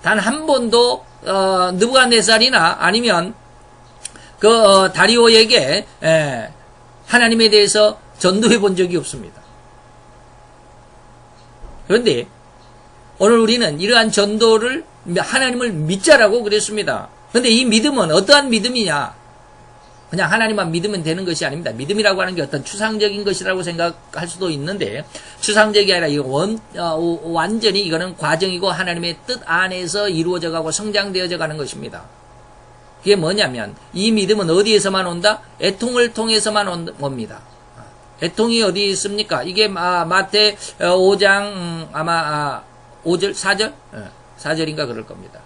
단 한 번도 느부갓네살이나 아니면 다리오에게 하나님에 대해서 전도해 본 적이 없습니다. 그런데 오늘 우리는 이러한 전도를 하나님을 믿자라고 그랬습니다. 그런데 이 믿음은 어떠한 믿음이냐? 그냥 하나님만 믿으면 되는 것이 아닙니다. 믿음이라고 하는 게 어떤 추상적인 것이라고 생각할 수도 있는데 추상적이 아니라 완전히 이거는 과정이고 하나님의 뜻 안에서 이루어져 가고 성장되어져 가는 것입니다. 그게 뭐냐면 이 믿음은 어디에서만 온다? 애통을 통해서만 옵니다. 애통이 어디에 있습니까? 이게 마태 5장 아마 5절 4절? 4절인가 그럴 겁니다.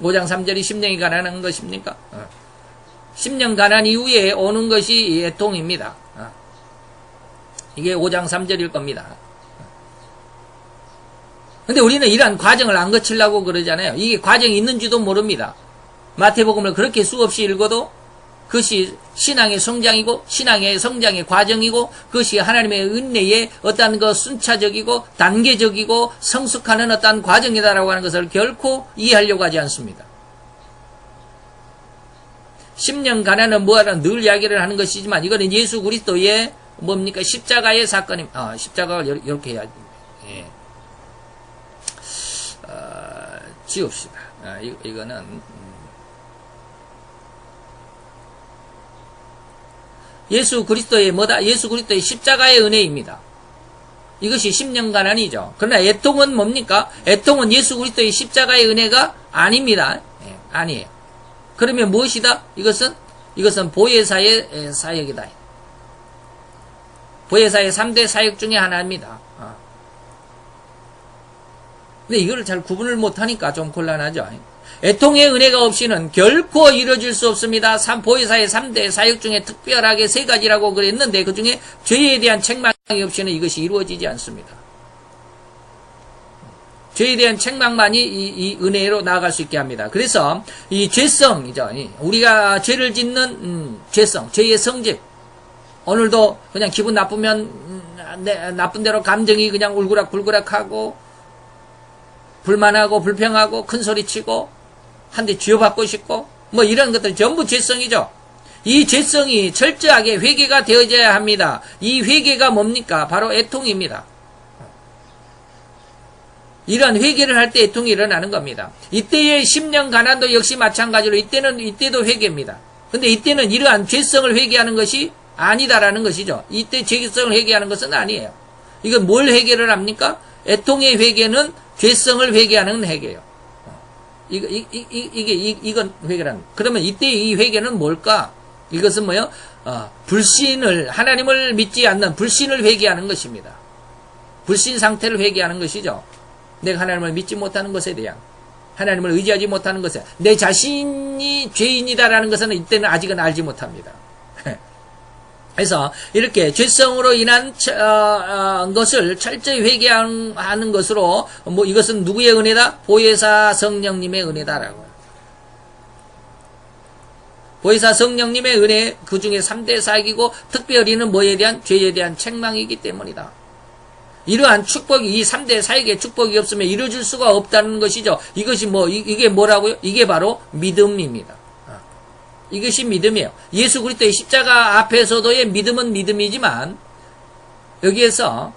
5장 3절이 10년이 가난한 것입니까? 10년 가난 이후에 오는 것이 애통입니다. 이게 5장 3절일 겁니다. 근데 우리는 이러한 과정을 안 거치려고 그러잖아요. 이게 과정이 있는지도 모릅니다. 마태복음을 그렇게 수없이 읽어도 그것이 신앙의 성장이고 신앙의 성장의 과정이고 그것이 하나님의 은혜의 어떤 그 순차적이고 단계적이고 성숙하는 어떤 과정이다라고 하는 것을 결코 이해하려고 하지 않습니다. 10년 가난은 뭐하라 늘 이야기를 하는 것이지만 이거는 예수 그리스도의 뭡니까? 십자가의 사건입니다. 십자가가 이렇게 해야지. 예. 지웁시다. 이거는 예수 그리스도의 뭐다? 예수 그리스도의 십자가의 은혜입니다. 이것이 10년 가난이죠. 그러나 애통은 뭡니까? 애통은 예수 그리스도의 십자가의 은혜가 아닙니다. 예, 아니에요. 그러면 무엇이다? 이것은 보혜사의 사역이다. 보혜사의 3대 사역 중에 하나입니다. 근데 이거를 잘 구분을 못하니까 좀 곤란하죠. 애통의 은혜가 없이는 결코 이루어질 수 없습니다. 보혜사의 3대 사역 중에 특별하게 3가지라고 그랬는데 그 중에 죄에 대한 책망이 없이는 이것이 이루어지지 않습니다. 죄에 대한 책망만이 이 은혜로 나아갈 수 있게 합니다. 그래서 이 죄성이죠. 우리가 죄를 짓는 죄성, 죄의 성질. 오늘도 그냥 기분 나쁘면 나쁜 대로 감정이 그냥 울그락불그락하고 불만하고 불평하고 큰소리치고 한 대 쥐어받고 싶고 뭐 이런 것들 전부 죄성이죠. 이 죄성이 철저하게 회개가 되어져야 합니다. 이 회개가 뭡니까? 바로 애통입니다. 이런 회개를 할 때 애통이 일어나는 겁니다. 이때의 10년 가난도 역시 마찬가지로 이때도 회개입니다. 근데 이때는 이러한 죄성을 회개하는 것이 아니다라는 것이죠. 이때 죄성을 회개하는 것은 아니에요. 이건 뭘 회개를 합니까? 애통의 회개는 죄성을 회개하는 회개예요. 이건 회개라는. 그러면 이때 이 회개는 뭘까? 이것은 뭐요? 불신을, 하나님을 믿지 않는 불신을 회개하는 것입니다. 불신 상태를 회개하는 것이죠. 내가 하나님을 믿지 못하는 것에 대한, 하나님을 의지하지 못하는 것에, 내 자신이 죄인이다라는 것은 이때는 아직은 알지 못합니다. 그래서 이렇게 죄성으로 인한 것을 철저히 회개하는 것으로 이것은 누구의 은혜다? 보혜사 성령님의 은혜다라고요. 보혜사 성령님의 은혜 그 중에 3대 사역이고 특별히는 뭐에 대한? 죄에 대한 책망이기 때문이다. 이러한 축복이 이 3대 사역의 축복이 없으면 이루어질 수가 없다는 것이죠. 이것이 이게 뭐라고요? 이게 바로 믿음입니다. 이것이 믿음이에요. 예수 그리스도의 십자가 앞에서도의 믿음은 믿음이지만 여기에서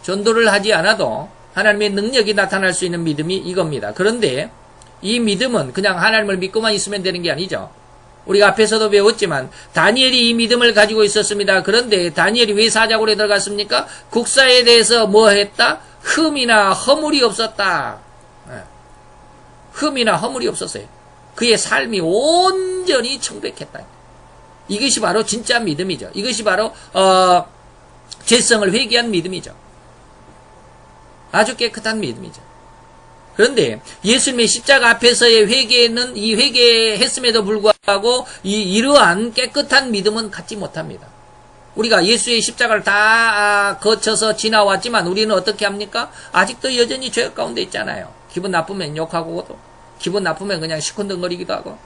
전도를 하지 않아도 하나님의 능력이 나타날 수 있는 믿음이 이겁니다. 그런데 이 믿음은 그냥 하나님을 믿고만 있으면 되는 게 아니죠. 우리가 앞에서도 배웠지만 다니엘이 이 믿음을 가지고 있었습니다. 그런데 다니엘이 왜 사자굴에 들어갔습니까? 국사에 대해서 뭐 했다? 흠이나 허물이 없었다. 흠이나 허물이 없었어요. 그의 삶이 온전히 청백했다. 이것이 바로 진짜 믿음이죠. 이것이 바로 죄성을 회개한 믿음이죠. 아주 깨끗한 믿음이죠. 그런데 예수님의 십자가 앞에서의 회개는 이 회개했음에도 불구하고 이러한 깨끗한 믿음은 갖지 못합니다. 우리가 예수의 십자가를 다 거쳐서 지나왔지만 우리는 어떻게 합니까? 아직도 여전히 죄 가운데 있잖아요. 기분 나쁘면 욕하고도 기분 나쁘면 그냥 시큰둥거리기도 하고.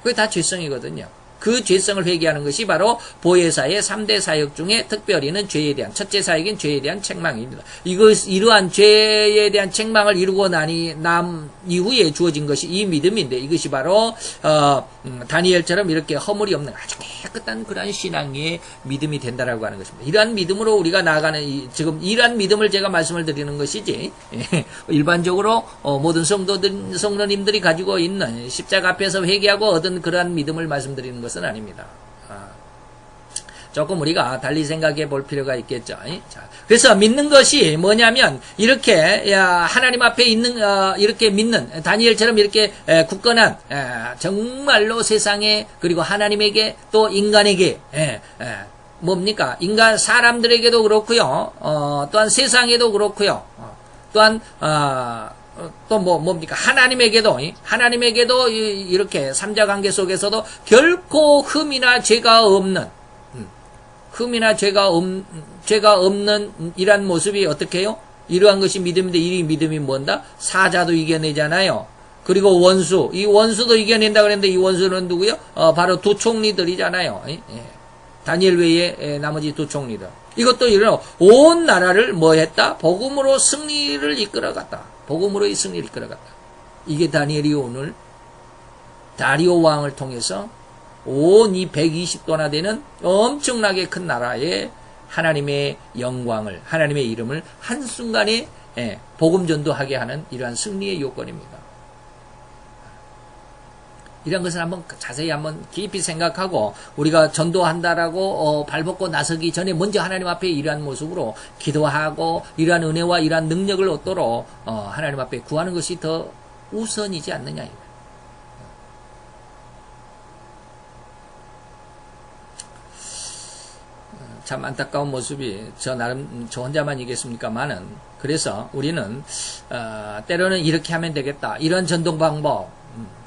그게 다 죄성이거든요. 그 죄성을 회개하는 것이 바로 보혜사의 3대 사역 중에 특별히는 죄에 대한, 첫째 사역인 죄에 대한 책망입니다. 이러한 죄에 대한 책망을 이루고 남 이후에 주어진 것이 이 믿음인데 이것이 바로 다니엘처럼 이렇게 허물이 없는 아주 깨끗한 그러한 신앙의 믿음이 된다라고 하는 것입니다. 이러한 믿음으로 우리가 나아가는 지금 이러한 믿음을 제가 말씀을 드리는 것이지 일반적으로 모든 성도님들이 가지고 있는 십자가 앞에서 회개하고 얻은 그러한 믿음을 말씀드리는 것은 아닙니다. 조금 우리가 달리 생각해 볼 필요가 있겠죠. 자, 그래서 믿는 것이 뭐냐면 이렇게 하나님 앞에 있는 이렇게 믿는 다니엘처럼 이렇게 굳건한 정말로 세상에 그리고 하나님에게 또 인간에게 뭡니까? 인간 사람들에게도 그렇고요. 또한 세상에도 그렇고요. 또한 또 뭡니까? 하나님에게도 이렇게 삼자관계 속에서도 결코 흠이나 죄가 없는, 죄가 없는 이란 모습이 어떻게 해요? 이러한 것이 믿음인데, 이 믿음이 뭔다? 사자도 이겨내잖아요. 그리고 이 원수도 이겨낸다 그랬는데, 이 원수는 누구요? 바로 두 총리들이잖아요. 다니엘 외에 나머지 두 총리들. 이것도 이런 온 나라를 뭐 했다? 복음으로 승리를 이끌어갔다. 복음으로의 승리를 이끌어갔다. 이게 다니엘이 오늘 다리오 왕을 통해서 온 이 120도나 되는 엄청나게 큰 나라에 하나님의 영광을, 하나님의 이름을 한순간에 복음 전도하게 하는 이러한 승리의 요건입니다. 이런 것을 한번 자세히 한번 깊이 생각하고 우리가 전도한다라고 발벗고 나서기 전에 먼저 하나님 앞에 이러한 모습으로 기도하고 이러한 은혜와 이러한 능력을 얻도록 하나님 앞에 구하는 것이 더 우선이지 않느냐. 참 안타까운 모습이 저 혼자만 이겠습니까만은, 그래서 우리는 때로는 이렇게 하면 되겠다, 이런 전동 방법,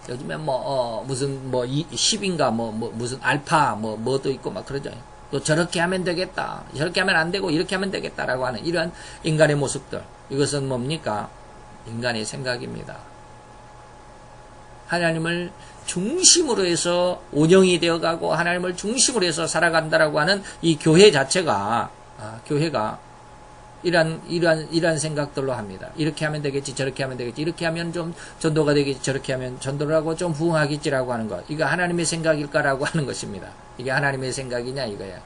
요즘에 무슨 10인가 무슨 알파 뭐도 있고 막 그러죠. 또 저렇게 하면 되겠다, 저렇게 하면 안 되고 이렇게 하면 되겠다라고 하는 이러한 인간의 모습들, 이것은 뭡니까? 인간의 생각입니다. 하나님을 중심으로 해서 운영이 되어가고 하나님을 중심으로 해서 살아간다라고 하는 이 교회 자체가, 교회가 이러한 생각들로 합니다. 이렇게 하면 되겠지, 저렇게 하면 되겠지, 이렇게 하면 좀 전도가 되겠지, 저렇게 하면 전도를 하고 좀 부흥하겠지라고 하는 것. 이거 하나님의 생각일까라고 하는 것입니다. 이게 하나님의 생각이냐 이거야.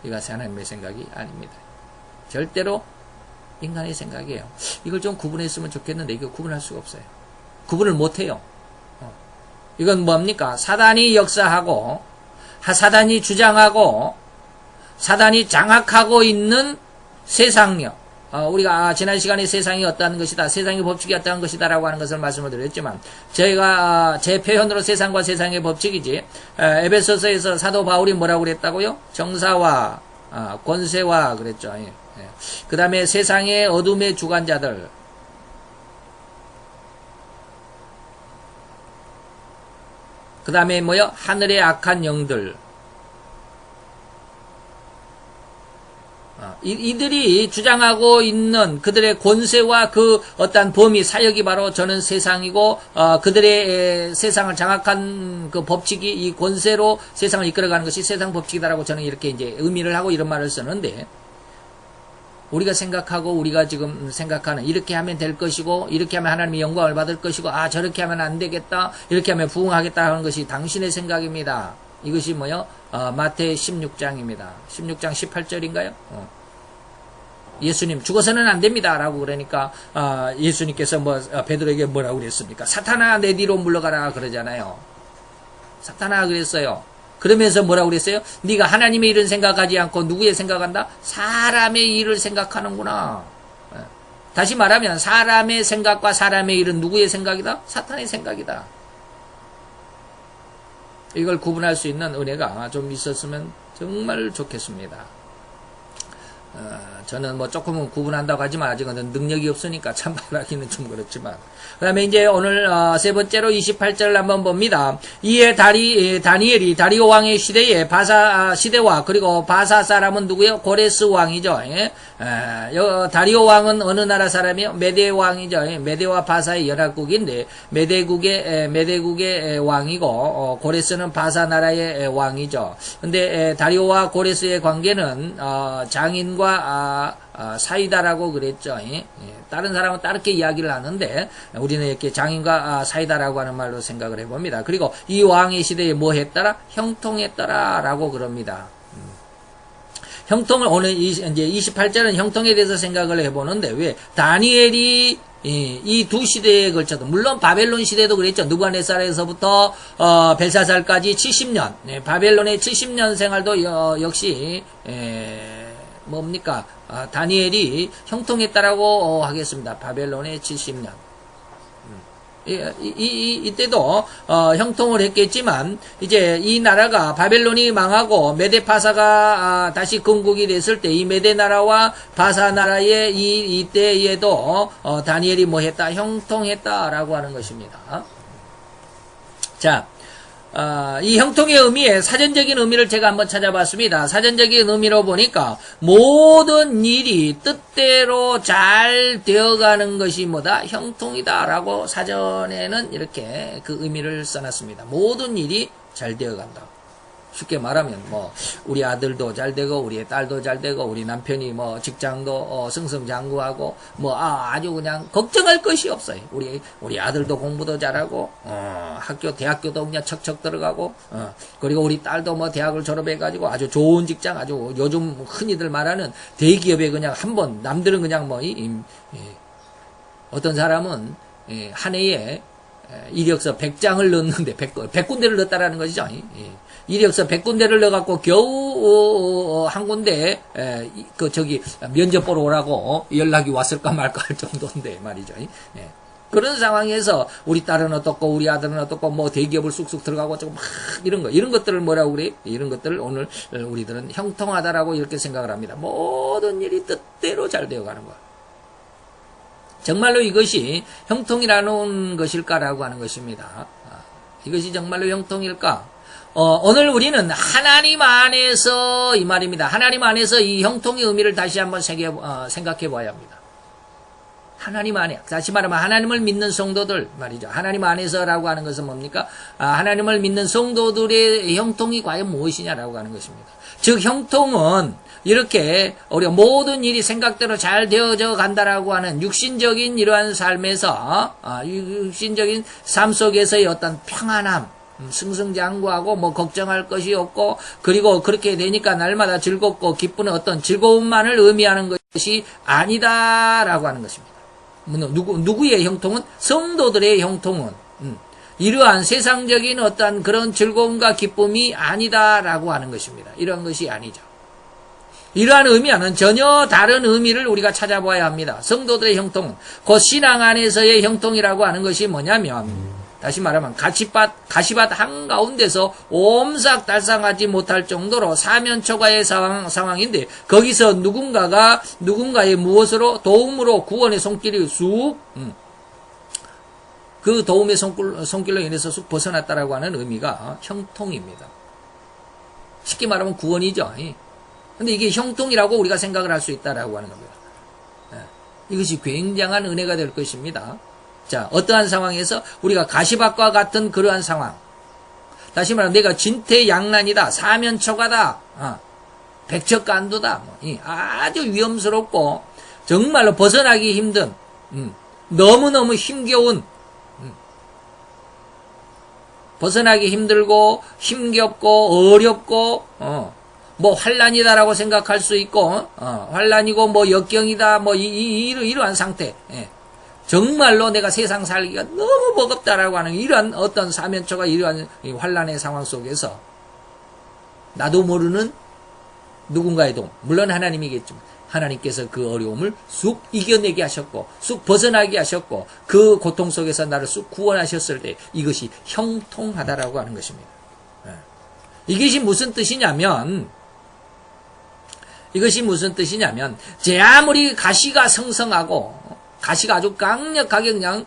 이것이 하나님의 생각이 아닙니다. 절대로 인간의 생각이에요. 이걸 좀 구분했으면 좋겠는데 이거 구분할 수가 없어요. 구분을 못해요. 이건 뭡니까? 사단이 역사하고, 사단이 주장하고, 사단이 장악하고 있는 세상력. 우리가 지난 시간에 세상이 어떠한 것이다, 세상의 법칙이 어떠한 것이다 라고 하는 것을 말씀을 드렸지만, 저희가 제 표현으로 세상과 세상의 법칙이지, 에베소서에서 사도 바울이 뭐라고 그랬다고요? 정사와 권세와 그랬죠. 그 다음에 세상의 어둠의 주관자들, 그 다음에 뭐요? 하늘의 악한 영들. 이들이 주장하고 있는 그들의 권세와 그 어떠한 범위, 사역이 바로 저는 세상이고, 그들의 세상을 장악한 그 법칙이 이 권세로 세상을 이끌어가는 것이 세상 법칙이다라고 저는 이렇게 이제 의미를 하고 이런 말을 쓰는데, 우리가 생각하고 우리가 지금 생각하는 이렇게 하면 될 것이고 이렇게 하면 하나님의 영광을 받을 것이고 저렇게 하면 안 되겠다, 이렇게 하면 부흥하겠다 하는 것이 당신의 생각입니다. 이것이 뭐요? 마태 16장입니다. 16장 18절인가요? 예수님 죽어서는 안 됩니다 라고 그러니까 예수님께서 베드로에게 뭐라고 그랬습니까? 사탄아 내 뒤로 물러가라 그러잖아요. 사탄아 그랬어요. 그러면서 뭐라고 그랬어요? 네가 하나님의 일은 생각하지 않고 누구의 생각한다? 사람의 일을 생각하는구나. 다시 말하면 사람의 생각과 사람의 일은 누구의 생각이다? 사탄의 생각이다. 이걸 구분할 수 있는 은혜가 좀 있었으면 정말 좋겠습니다. 저는 조금은 구분한다고 하지만 아직은 능력이 없으니까 참 말하기는 좀 그렇지만. 그 다음에 이제 오늘 세 번째로 28절을 한번 봅니다. 이에 다니엘이 다리오 왕의 시대에 시대와 그리고 바사 사람은 누구요? 고레스 왕이죠. 다리오 왕은 어느 나라 사람이요? 메데 왕이죠. 메데와 바사의 연합국인데 메데국의 왕이고 고레스는 바사 나라의 왕이죠. 근데 다리오와 고레스의 관계는 장인과 사이다라고 그랬죠. 다른 사람은 다르게 이야기를 하는데 우리는 이렇게 장인과 사이다라고 하는 말로 생각을 해봅니다. 그리고 이 왕의 시대에 뭐 했더라? 형통했더라 라고 그럽니다. 형통을 오늘 이제 28절은 형통에 대해서 생각을 해보는데, 왜 다니엘이 이 두 시대에 걸쳐도, 물론 바벨론 시대도 그랬죠. 느부갓네살에서부터 벨사살까지 70년, 바벨론의 70년 생활도 역시 뭡니까? 다니엘이 형통했다라고 하겠습니다. 바벨론의 70년. 이때도 형통을 했겠지만 이제 이 나라가 바벨론이 망하고 메데 파사가 다시 건국이 됐을 때 이 메데 나라와 바사 나라의 이때에도 다니엘이 뭐 했다? 형통했다라고 하는 것입니다. 자, 이 형통의 의미의 사전적인 의미를 제가 한번 찾아봤습니다. 사전적인 의미로 보니까 모든 일이 뜻대로 잘 되어가는 것이 뭐다? 형통이다라고 사전에는 이렇게 그 의미를 써놨습니다. 모든 일이 잘 되어간다. 쉽게 말하면 뭐 우리 아들도 잘 되고 우리 딸도 잘 되고 우리 남편이 뭐 직장도 승승장구하고 뭐 아주 그냥 걱정할 것이 없어요. 우리 아들도 공부도 잘하고 대학교도 그냥 척척 들어가고 그리고 우리 딸도 뭐 대학을 졸업해 가지고 아주 좋은 직장, 아주 요즘 흔히들 말하는 대기업에 그냥 한번, 남들은 그냥 뭐 어떤 사람은 한 해에 이력서 100장을 넣는데 100군데를 넣었다라는 것이죠. 이력서 100군데를 넣어갖고 겨우 한 군데 면접 보러 오라고 연락이 왔을까 말까 할 정도인데 말이죠. 그런 상황에서 우리 딸은 어떻고 우리 아들은 어떻고 뭐 대기업을 쑥쑥 들어가고 막 이런 것들을 뭐라고 그래? 이런 것들을 오늘 우리들은 형통하다라고 이렇게 생각을 합니다. 모든 일이 뜻대로 잘 되어가는 거야. 정말로 이것이 형통이라는 것일까라고 하는 것입니다. 이것이 정말로 형통일까? 오늘 우리는 하나님 안에서 이 말입니다. 하나님 안에서 이 형통의 의미를 다시 한번 생각해 봐야 합니다. 하나님 안에, 다시 말하면 하나님을 믿는 성도들 말이죠. 하나님 안에서라고 하는 것은 뭡니까? 하나님을 믿는 성도들의 형통이 과연 무엇이냐라고 하는 것입니다. 즉 형통은 이렇게 우리가 모든 일이 생각대로 잘 되어져 간다라고 하는 육신적인 이러한 삶에서 육신적인 삶 속에서의 어떤 평안함, 승승장구하고 뭐 걱정할 것이 없고 그리고 그렇게 되니까 날마다 즐겁고 기쁜 어떤 즐거움만을 의미하는 것이 아니다라고 하는 것입니다. 누구의 형통은? 성도들의 형통은 이러한 세상적인 어떤 그런 즐거움과 기쁨이 아니다라고 하는 것입니다. 이러한 것이 아니죠. 이러한 의미와는 전혀 다른 의미를 우리가 찾아봐야 합니다. 성도들의 형통은 곧 신앙 안에서의 형통이라고 하는 것이 뭐냐면 다시 말하면 가시밭 한가운데서 옴삭달싹하지 못할 정도로 사면초가의 상황인데 거기서 누군가의 무엇으로 도움으로 구원의 손길이 그 도움의 손길로 인해서 쑥 벗어났다라고 하는 의미가 형통입니다. 쉽게 말하면 구원이죠. 근데 이게 형통이라고 우리가 생각을 할 수 있다라고 하는 겁니다. 이것이 굉장한 은혜가 될 것입니다. 자, 어떠한 상황에서 우리가 가시밭과 같은 그러한 상황. 다시 말하면 내가 진퇴양난이다. 사면초가다. 백척간두다. 아주 위험스럽고 정말로 벗어나기 힘든 너무너무 힘겨운 벗어나기 힘들고 힘겹고 어렵고 뭐 환란이다라고 생각할 수 있고 환란이고 뭐 역경이다. 뭐 이러한 상태. 정말로 내가 세상 살기가 너무 버겁다라고 하는 이러한 어떤 사면초가 이러한 환란의 상황 속에서 나도 모르는 누군가의 도움, 물론 하나님이겠지만 하나님께서 그 어려움을 쑥 이겨내게 하셨고 쑥 벗어나게 하셨고 그 고통 속에서 나를 쑥 구원하셨을 때 이것이 형통하다라고 하는 것입니다. 이것이 무슨 뜻이냐면 제 아무리 가시가 성성하고 가시가 아주 강력하게 그냥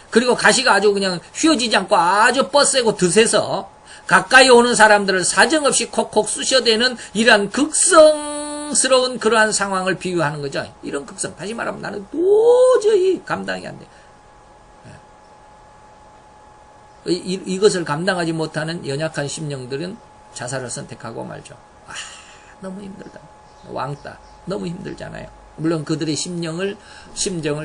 그리고 가시가 아주 그냥 휘어지지 않고 아주 뻗세고 드세서 가까이 오는 사람들을 사정없이 콕콕 쑤셔대는 이러한 극성스러운 그러한 상황을 비유하는 거죠. 이런 극성. 다시 말하면 나는 도저히 감당이 안 돼. 이것을 감당하지 못하는 연약한 심령들은 자살을 선택하고 말죠. 너무 힘들다. 왕따. 너무 힘들잖아요. 물론 그들의 심정을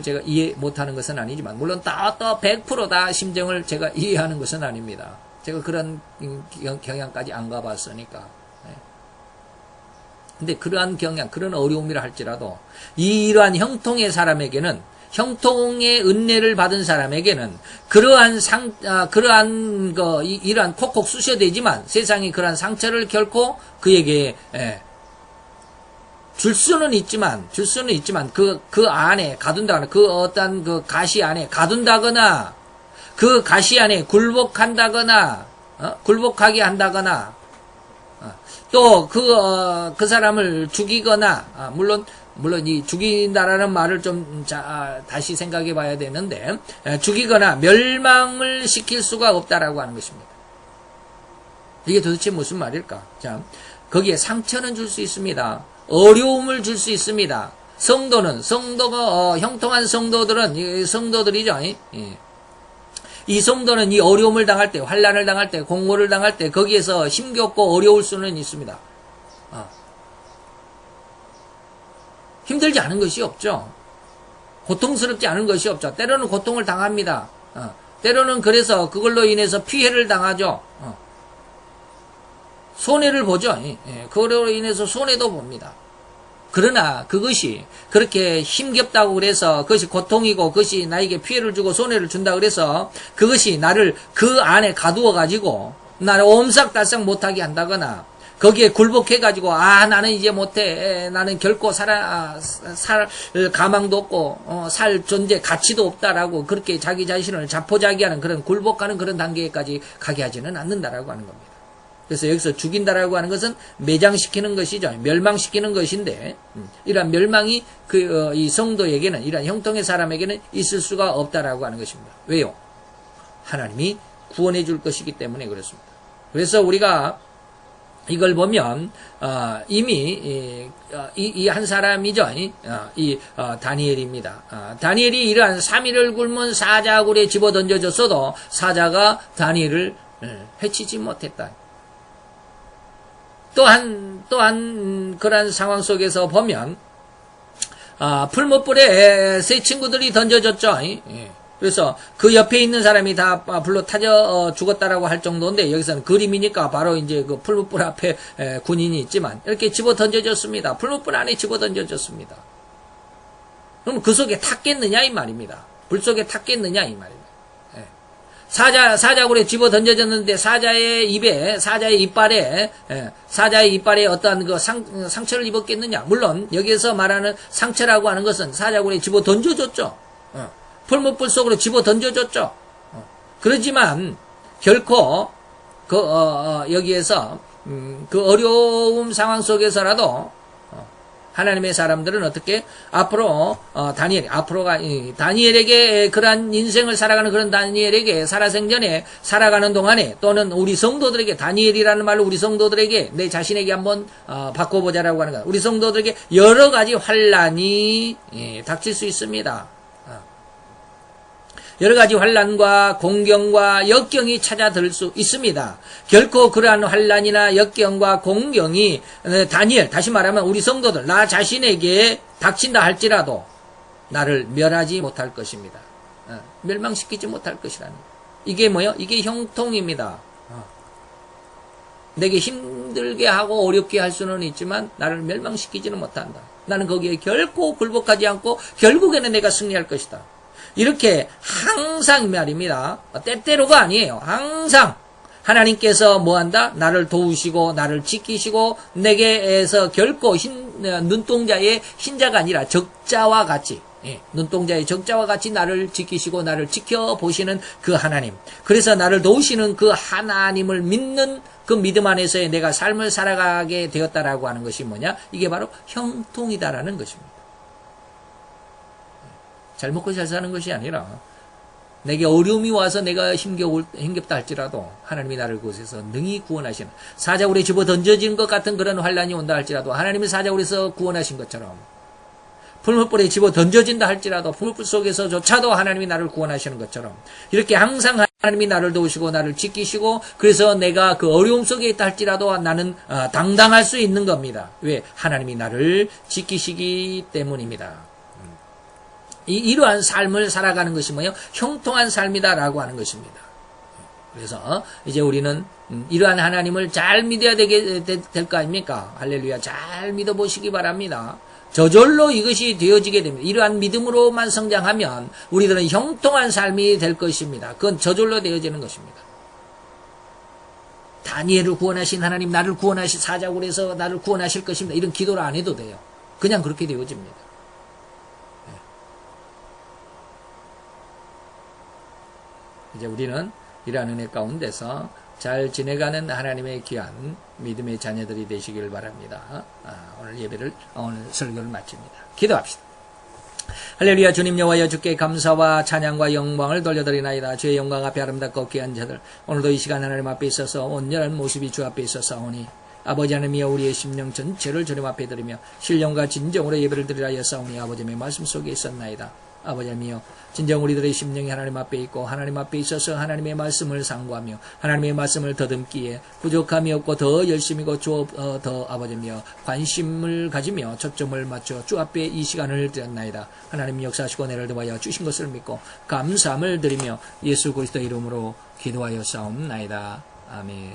제가 이해 못하는 것은 아니지만 물론 또 100%다 심정을 제가 이해하는 것은 아닙니다. 제가 그런 경향까지 안 가봤으니까. 근데 그러한 경향, 그런 어려움이라 할지라도 이러한 형통의 사람에게는 형통의 은혜를 받은 사람에게는 이러한 콕콕 쑤셔대지만 세상이 그러한 상처를 결코 그에게 줄 수는 있지만 그 안에 가둔다거나 그 어떤 그 가시 안에 가둔다거나 그 가시 안에 굴복한다거나, 굴복하게 한다거나, 또 그 사람을 죽이거나, 물론 이 죽인다라는 말을 좀 다시 생각해 봐야 되는데, 죽이거나 멸망을 시킬 수가 없다라고 하는 것입니다. 이게 도대체 무슨 말일까? 자, 거기에 상처는 줄 수 있습니다. 어려움을 줄 수 있습니다. 성도가 형통한 성도들은 성도들이죠. 이 성도는 이 어려움을 당할 때, 환난을 당할 때, 공고를 당할 때 거기에서 힘겹고 어려울 수는 있습니다. 힘들지 않은 것이 없죠. 고통스럽지 않은 것이 없죠. 때로는 고통을 당합니다. 때로는 그래서 그걸로 인해서 피해를 당하죠. 손해를 보죠. 그걸로 인해서 손해도 봅니다. 그러나 그것이 그렇게 힘겹다고 그래서 그것이 고통이고 그것이 나에게 피해를 주고 손해를 준다 그래서 그것이 나를 그 안에 가두어 가지고 나를 옴싹달싹 못하게 한다거나 거기에 굴복해가지고, 나는 이제 못해. 나는 결코 살 가망도 없고, 살 존재 가치도 없다라고 그렇게 자기 자신을 자포자기하는 그런 굴복하는 그런 단계까지 가게 하지는 않는다라고 하는 겁니다. 그래서 여기서 죽인다라고 하는 것은 매장시키는 것이죠. 멸망시키는 것인데, 이러한 멸망이 이 성도에게는, 이러한 형통의 사람에게는 있을 수가 없다라고 하는 것입니다. 왜요? 하나님이 구원해 줄 것이기 때문에 그렇습니다. 그래서 우리가 이걸 보면 이미 이 한 사람이죠. 다니엘입니다. 다니엘이 이러한 3일을 굶은 사자굴에 집어 던져졌어도 사자가 다니엘을 해치지 못했다. 또한 그러한 상황 속에서 보면 풀무불에 세 친구들이 던져졌죠. 그래서 그 옆에 있는 사람이 다 불로 타져 죽었다라고 할 정도인데 여기서는 그림이니까 바로 이제 그 풀무불 앞에 군인이 있지만 이렇게 집어 던져졌습니다. 풀무불 안에 집어 던져졌습니다. 그럼 그 속에 탔겠느냐 이 말입니다. 불 속에 탔겠느냐 이 말입니다. 사자굴에 집어 던져졌는데 사자의 이빨에 어떠한 그 상처를 입었겠느냐? 물론 여기에서 말하는 상처라고 하는 것은 사자굴에 집어 던져졌죠. 풀무불 속으로 집어 던져줬죠. 그렇지만 결코 여기에서 그 어려움 상황 속에서라도 하나님의 사람들은 어떻게 앞으로 다니엘에게 그러한 인생을 살아가는 그런 다니엘에게 살아생전에 살아가는 동안에 또는 우리 성도들에게 다니엘이라는 말로 우리 성도들에게 내 자신에게 한번 바꿔보자라고 하는 것. 우리 성도들에게 여러 가지 환난이 닥칠 수 있습니다. 여러 가지 환난과 공경과 역경이 찾아들 수 있습니다. 결코 그러한 환난이나 역경과 공경이 다시 말하면 우리 성도들 나 자신에게 닥친다 할지라도 나를 멸하지 못할 것입니다. 멸망시키지 못할 것이라는 거예요. 이게 뭐요? 이게 형통입니다. 내게 힘들게 하고 어렵게 할 수는 있지만 나를 멸망시키지는 못한다. 나는 거기에 결코 굴복하지 않고 결국에는 내가 승리할 것이다. 이렇게 항상 말입니다. 때때로가 아니에요. 항상 하나님께서 뭐한다? 나를 도우시고 나를 지키시고 내게에서 결코 눈동자의 흰자가 아니라 적자와 같이 눈동자의 적자와 같이 나를 지키시고 나를 지켜보시는 그 하나님. 그래서 나를 도우시는 그 하나님을 믿는 그 믿음 안에서의 내가 삶을 살아가게 되었다라고 하는 것이 뭐냐? 이게 바로 형통이다라는 것입니다. 잘 먹고 잘 사는 것이 아니라 내게 어려움이 와서 내가 힘겹다 할지라도 하나님이 나를 그곳에서 능히 구원하시는 사자굴에 집어 던져진 것 같은 그런 환난이 온다 할지라도 하나님이 사자굴에서 구원하신 것처럼 풀무불에 집어 던져진다 할지라도 풀무불 속에서조차도 하나님이 나를 구원하시는 것처럼 이렇게 항상 하나님이 나를 도우시고 나를 지키시고 그래서 내가 그 어려움 속에 있다 할지라도 나는 당당할 수 있는 겁니다. 왜? 하나님이 나를 지키시기 때문입니다. 이러한 삶을 살아가는 것이 뭐예요? 형통한 삶이다라고 하는 것입니다. 그래서 이제 우리는 이러한 하나님을 잘 믿어야 될 거 아닙니까? 할렐루야. 잘 믿어보시기 바랍니다. 저절로 이것이 되어지게 됩니다. 이러한 믿음으로만 성장하면 우리들은 형통한 삶이 될 것입니다. 그건 저절로 되어지는 것입니다. 다니엘을 구원하신 하나님, 나를 구원하신 사자굴에서 나를 구원하실 것입니다. 이런 기도를 안 해도 돼요. 그냥 그렇게 되어집니다. 이제 우리는 이러한 은혜 가운데서 잘 지내가는 하나님의 귀한 믿음의 자녀들이 되시길 바랍니다. 오늘 설교를 마칩니다. 기도합시다. 할렐루야. 주님 여호와여, 주께 감사와 찬양과 영광을 돌려드리나이다. 주의 영광 앞에 아름답고 귀한 자들, 오늘도 이 시간 하나님 앞에 있어서 온전한 모습이 주 앞에 있어서오니 아버지 하나님이여, 우리의 심령 전체를 주님 앞에 드리며 신령과 진정으로 예배를 드리라 하였사오니 아버지의 말씀 속에 있었나이다. 아버지 하나님이여, 진정 우리들의 심령이 하나님 앞에 있고 하나님 앞에 있어서 하나님의 말씀을 상고하며 하나님의 말씀을 더듬기에 부족함이 없고 더 열심히고 더 아버지 하나님이여 관심을 가지며 초점을 맞춰 주 앞에 이 시간을 드렸나이다. 하나님 역사하시고 은혜를 더하여 주신 것을 믿고 감사함을 드리며 예수 그리스도의 이름으로 기도하여 싸움나이다. 아멘.